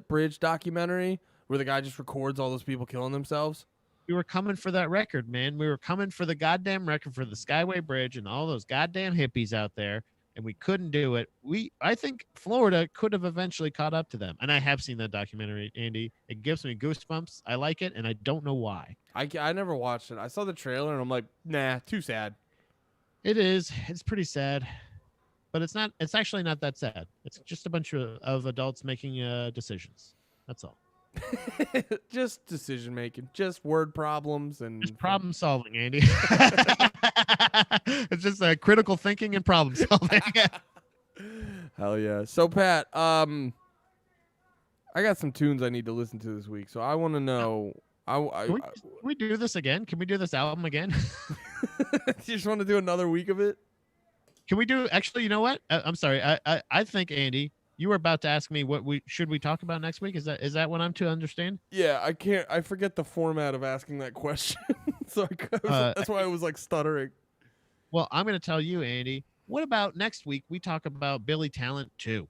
bridge documentary where the guy just records all those people killing themselves. We were coming for that record, man. We were coming for the goddamn record for the Skyway Bridge and all those goddamn hippies out there, and we couldn't do it. I think Florida could have eventually caught up to them. And I have seen that documentary, Andy. It gives me goosebumps. I like it, and I don't know why. I never watched it. I saw the trailer and I'm like, nah, too sad. It is. It's pretty sad. But it's not. It's actually not that sad. It's just a bunch of adults making decisions. That's all. Just decision making, just word problems and Just problem solving, Andy. It's just critical thinking and problem solving. Hell yeah. So Pat, I got some tunes I need to listen to this week. So I want to know. Can we do this again? Can we do this album again? You just want to do another week of it? Can we do? Actually, you know what? I'm sorry. I think, Andy, you were about to ask me what we should talk about next week. Is that what I'm to understand? Yeah, I can't. I forget the format of asking that question, so that's why I was like stuttering. Well, I'm going to tell you, Andy. What about next week? We talk about Billy Talent 2.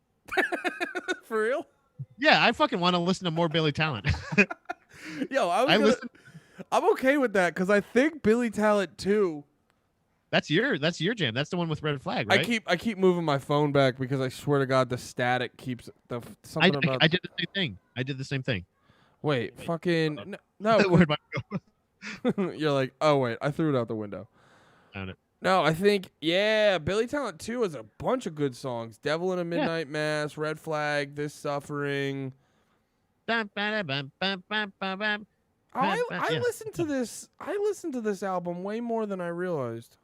For real? Yeah, I fucking want to listen to more Billy Talent. Yo, I'm okay with that because I think Billy Talent 2. That's your jam. That's the one with Red Flag, right? I keep moving my phone back because I swear to God the static keeps something about. I did the same thing. Wait, fucking no. Where'd my go? You're like, oh wait, I threw it out the window. Found it. No, I think Billy Talent 2 has a bunch of good songs. Devil in a Midnight Mass, Red Flag, This Suffering. Yeah. I listened to this. I listened to this album way more than I realized.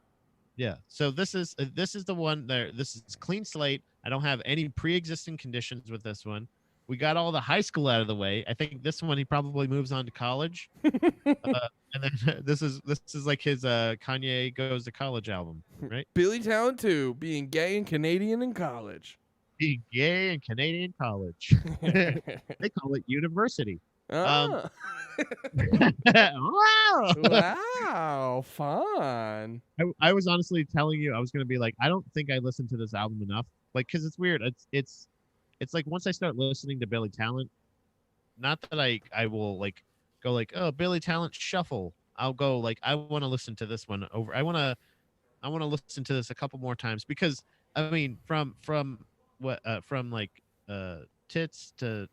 Yeah. So this is the one there. This is clean slate. I don't have any pre-existing conditions with this one. We got all the high school out of the way. I think this one he probably moves on to college. And then this is like his Kanye Goes to College album, right? Billy Talent 2, being gay and Canadian in college. Being gay in Canadian college. They call it university. Ah. Wow. Wow, fun. I was honestly telling you, I was gonna be like, I don't think I listened to this album enough, like, because it's weird. It's like once I start listening to Billy Talent, not that I will like go like, oh, Billy Talent shuffle. I'll go like, I want to listen to this one over. I want to listen to this a couple more times because I mean, from like tits to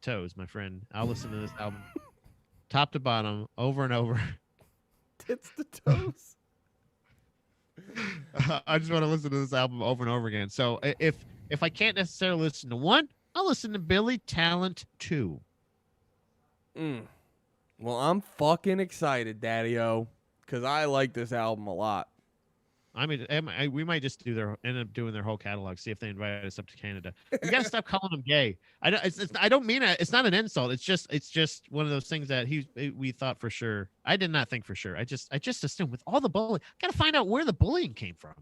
toes, my friend. I'll listen to this album top to bottom over and over. Tits to toes. I just want to listen to this album over and over again. So if I can't necessarily listen to one, I'll listen to Billy Talent 2. Well, I'm fucking excited, Daddy-O, because I like this album a lot. I mean, we might just end up doing their whole catalog. See if they invite us up to Canada. We gotta stop calling them gay. I don't mean it. It's not an insult. It's just one of those things that we thought for sure. I did not think for sure. I just assumed with all the bullying, gotta find out where the bullying came from.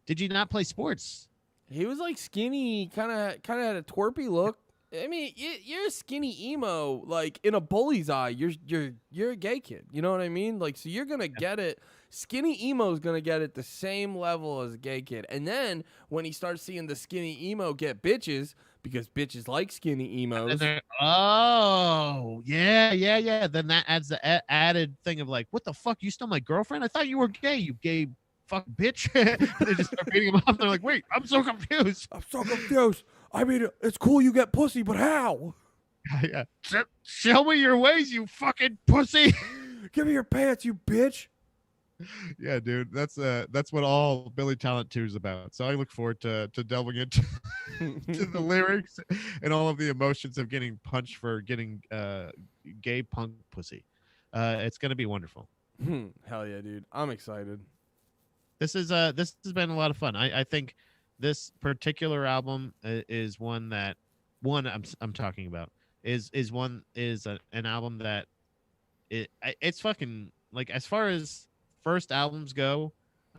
Did you not play sports? He was like skinny, kind of had a twerpy look. I mean, you're a skinny emo. Like in a bully's eye, you're a gay kid. You know what I mean? Like, so you're gonna get it. Skinny emo's gonna get it the same level as a gay kid. And then when he starts seeing the skinny emo get bitches, because bitches like skinny emos. Oh, yeah. Then that adds the added thing of like, what the fuck? You still my girlfriend? I thought you were gay. You gay fuck bitch. They just start beating him up. They're like, wait, I'm so confused. I mean, it's cool you get pussy, but how? Yeah. Show me your ways, you fucking pussy. Give me your pants, you bitch. Yeah, dude, that's what all Billy Talent 2 is about. So I look forward to delving into to the lyrics and all of the emotions of getting punched for getting gay punk pussy. It's gonna be wonderful. Hell yeah, dude! I'm excited. This has been a lot of fun. I think this particular album is one that I'm talking about is an album that it's fucking like, as far as first albums go,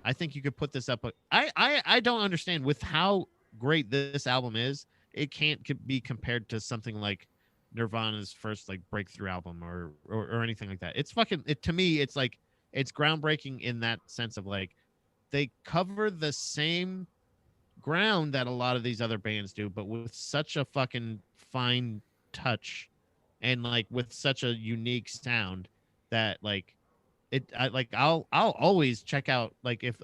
I think you could put this up. I don't understand with how great this album is. It can't be compared to something like Nirvana's first like breakthrough album or anything like that. It's fucking to me. It's like it's groundbreaking in that sense of like they cover the same ground that a lot of these other bands do, but with such a fucking fine touch and like with such a unique sound that like I'll always check out, like if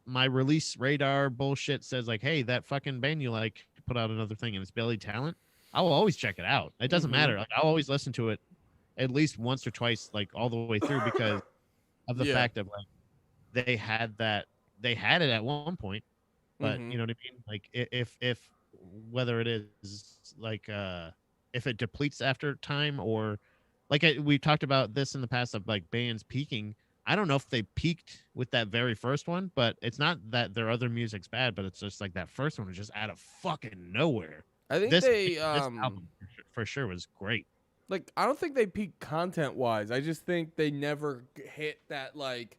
my release radar bullshit says like, hey, that fucking band you like put out another thing and it's Billy Talent, I will always check it out. It doesn't matter. Like I'll always listen to it at least once or twice, like all the way through, because of the fact of like they had it at one point, but you know what I mean? Like if whether it is like if it depletes after time, or like we talked about this in the past of like bands peaking. I don't know if they peaked with that very first one, but it's not that their other music's bad, but it's just like that first one was just out of fucking nowhere. I think this album for sure was great. Like, I don't think they peaked content wise. I just think they never hit that like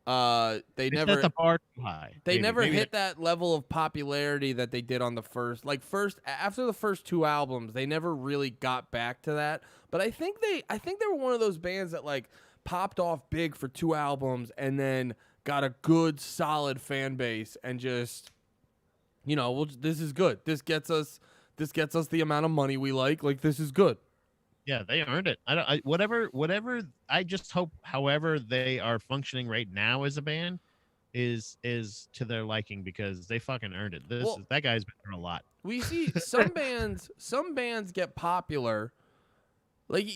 they never set the bar too high. They never hit that level of popularity that they did on the first. Like after the first two albums, they never really got back to that. But I think they were one of those bands that like popped off big for two albums and then got a good solid fan base and just, you know, well, this is good. This gets us the amount of money we like. Like, this is good. Yeah, they earned it. Whatever. I just hope, however they are functioning right now as a band, is to their liking, because they fucking earned it. That guy's been through a lot. We see some bands get popular. Like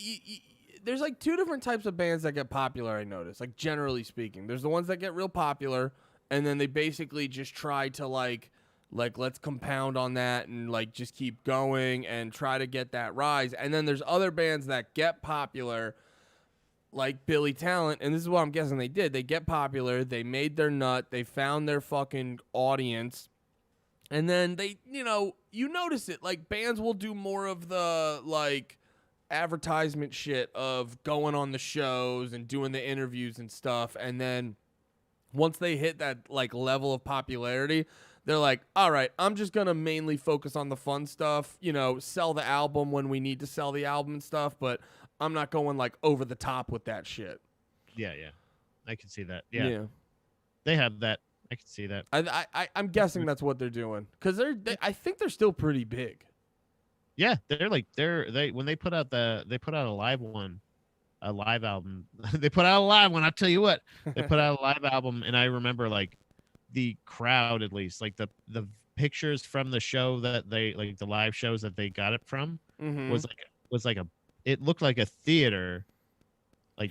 there's like two different types of bands that get popular. I notice, like generally speaking, there's the ones that get real popular, and then they basically just try to like let's compound on that and like just keep going and try to get that rise. And then there's other bands that get popular, like Billy Talent, and this is what I'm guessing they did. They get popular, they made their nut, they found their fucking audience, And then they, you notice it. Like, bands will do more of the, like, advertisement shit of going on the shows and doing the interviews and stuff. And then once they hit that, like, level of popularity, they're like, all right, I'm just going to mainly focus on the fun stuff, sell the album when we need to sell the album and stuff. But I'm not going, like, over the top with that shit. Yeah. I can see that. Yeah. They have that. I can see that. I'm guessing that's what they're doing. Because I think they're still pretty big. Yeah, when they put out a live one, a live album. They put out a live one. I'll tell you what, they put out a live album, and I remember like the crowd, at least like the pictures from the show that they like the live shows that they got it from was like it looked like a theater, like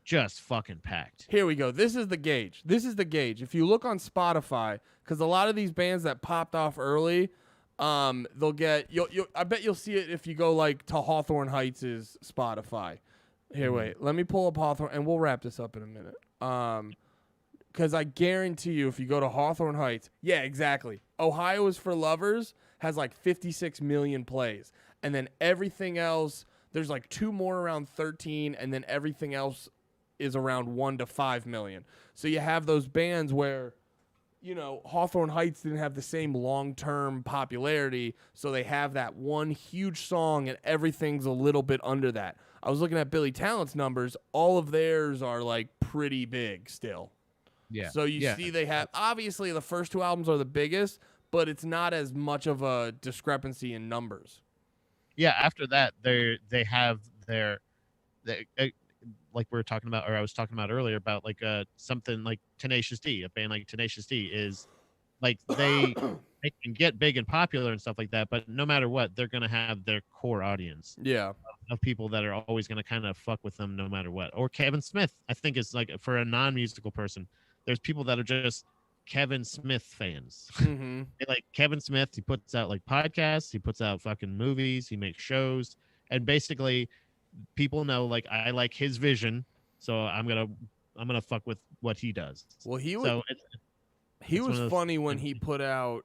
just fucking packed. Here we go. This is the gauge. If you look on Spotify, because a lot of these bands that popped off early. They'll get I bet you'll see it if you go like to Hawthorne Heights' Spotify. Here, wait, let me pull up Hawthorne and we'll wrap this up in a minute. Because I guarantee you, if you go to Hawthorne Heights, yeah, exactly. Ohio is for Lovers has like 56 million plays, and then everything else, there's like 2 more around 13, and then everything else is around 1 to 5 million. So you have those bands where, Hawthorne Heights didn't have the same long-term popularity, so they have that one huge song, and everything's a little bit under that. I was looking at Billy Talent's numbers. All of theirs are, like, pretty big still. Yeah. So you see they have, obviously, the first 2 albums are the biggest, but it's not as much of a discrepancy in numbers. Yeah, after that, they have their like we were talking about, or I was talking about earlier about like something like Tenacious D. A band like Tenacious D is like they can get big and popular and stuff like that, but no matter what, they're gonna have their core audience. Yeah, of people that are always gonna kind of fuck with them no matter what. Or Kevin Smith, I think is like for a non-musical person, there's people that are just Kevin Smith fans. Mm-hmm. They like Kevin Smith. He puts out like podcasts. He puts out fucking movies. He makes shows, and basically people know like I like his vision, so I'm gonna fuck with what he does. Well, he it's was funny when he put out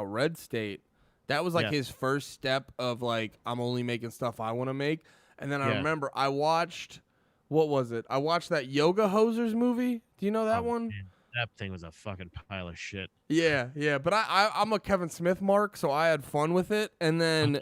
Red State. That was like his first step of like, I'm only making stuff I want to make. And then I remember I watched, what was it? I watched that Yoga Hosers movie. Do you know that one? Man, that thing was a fucking pile of shit. Yeah. But I'm a Kevin Smith mark, so I had fun with it. And then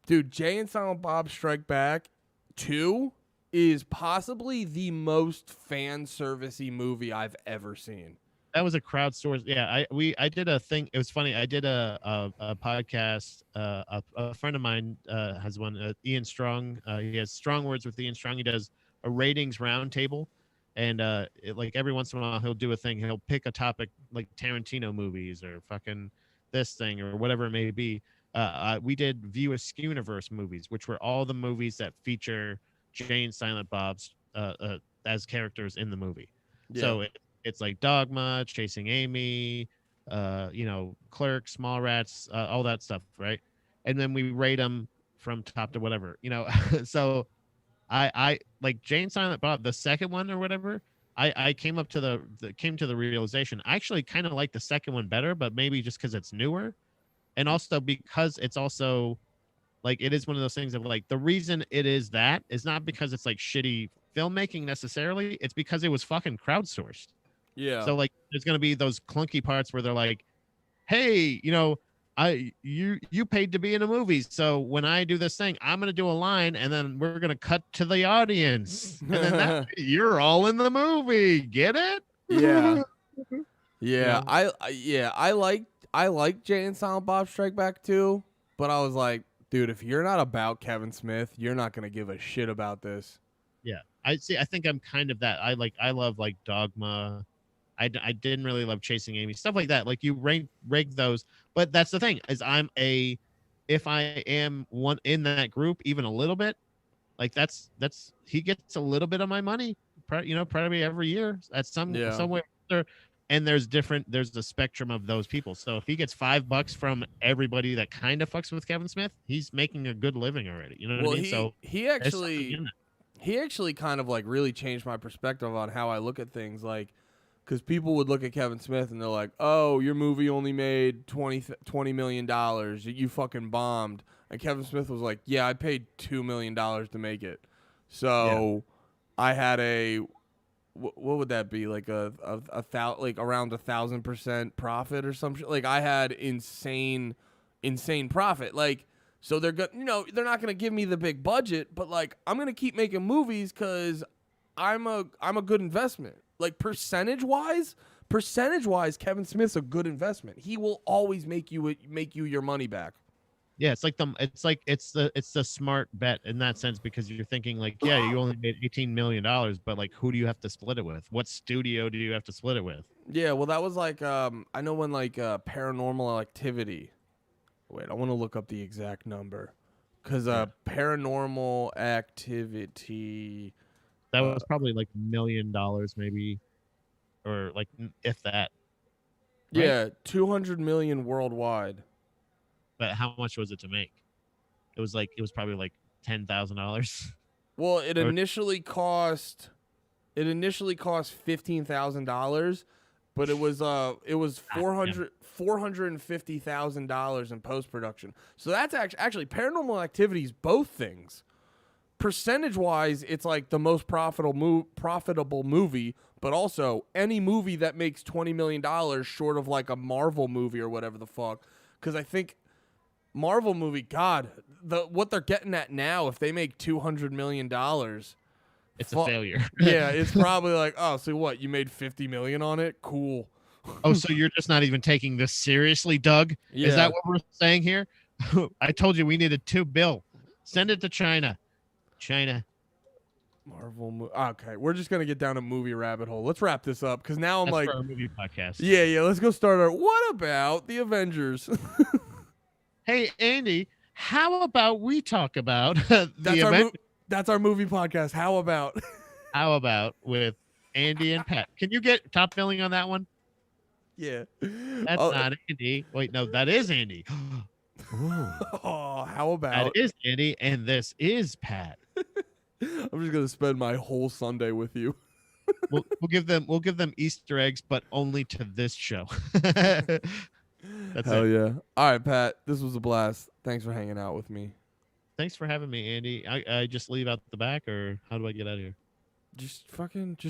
dude, Jay and Silent Bob Strike Back 2 is possibly the most fan servicey movie I've ever seen. That was a crowdsourced. Yeah, I did a thing. It was funny. I did a podcast. A friend of mine has one. Ian Strong. He has Strong Words with Ian Strong. He does a ratings roundtable, and like every once in a while he'll do a thing. He'll pick a topic like Tarantino movies or fucking this thing or whatever it may be. We did View Askewniverse movies, which were all the movies that feature Jay and Silent Bob's as characters in the movie. Yeah. So it's like Dogma, Chasing Amy, Clerks, Mallrats, all that stuff, right? And then we rate them from top to whatever, So I like Jay and Silent Bob, the second one or whatever. I came to the realization I actually kind of like the second one better, but maybe just because it's newer. And also because it's also like it is one of those things of like the reason it is that is not because it's like shitty filmmaking necessarily. It's because it was fucking crowdsourced. Yeah. So like there's gonna be those clunky parts where they're like, hey, you paid to be in a movie. So when I do this thing, I'm gonna do a line and then we're gonna cut to the audience. And then you're all in the movie. Get it? Yeah. Yeah. I like Jay and Silent Bob Strike Back too, but I was like, dude, if you're not about Kevin Smith, you're not gonna give a shit about this. Yeah, I think I'm kind of that. I love like Dogma. I didn't really love Chasing Amy, stuff like that. Like you rank those, but that's the thing is if I am one in that group even a little bit, like that's he gets a little bit of my money, probably every year at somewhere. And there's a spectrum of those people. So if he gets $5 from everybody that kind of fucks with Kevin Smith, he's making a good living already. You know what I mean? So he actually kind of like really changed my perspective on how I look at things. Like because people would look at Kevin Smith and they're like, "Oh, your movie only made $20 million. You fucking bombed." And Kevin Smith was like, "Yeah, I paid $2 million to make it." So I had a what would that be, like like around 1,000% profit or something? Like I had insane profit. Like, so they're they're not gonna give me the big budget, but like I'm gonna keep making movies because I'm a good investment. Like percentage wise, Kevin Smith's a good investment. He will always make you your money back. Yeah, it's the smart bet in that sense, because you're thinking like, yeah, you only made $18 million, but like, who do you have to split it with? What studio do you have to split it with? Yeah, well, that was like I know when like Paranormal Activity. Wait, I want to look up the exact number, because Paranormal Activity. That was probably like $1 million, maybe, or like if that. Right? Yeah, 200 million worldwide. But how much was it to make? It was probably like $10,000. Well, it initially cost $15,000, but it was $450,000 in post production. So that's actually Paranormal Activity's both things. Percentage wise, it's like the most profitable movie, but also any movie that makes $20 million short of like a Marvel movie or whatever the fuck. Because I think Marvel movie, God, what they're getting at now, if they make $200 million, it's a failure. Yeah, it's probably like, oh, so what? You made $50 million on it? Cool. Oh, so you're just not even taking this seriously, Doug? Yeah. Is that what we're saying here? I told you we needed $2 billion. Send it to China. Marvel okay, we're just gonna get down a movie rabbit hole. Let's wrap this up, because now I'm That's like, for our movie podcast. Yeah. Let's go start our. What about the Avengers? Hey, Andy, how about we talk about that's our movie podcast. How about? How about with Andy and Pat? Can you get top billing on that one? Yeah. That's not Andy. Wait, no, that is Andy. Oh, how about? That is Andy, and this is Pat. I'm just gonna spend my whole Sunday with you. we'll give them Easter eggs, but only to this show. That's Hell yeah. All right, Pat, this was a blast. Thanks for hanging out with me. Thanks for having me, Andy. I just leave out the back, or how do I get out of here? Just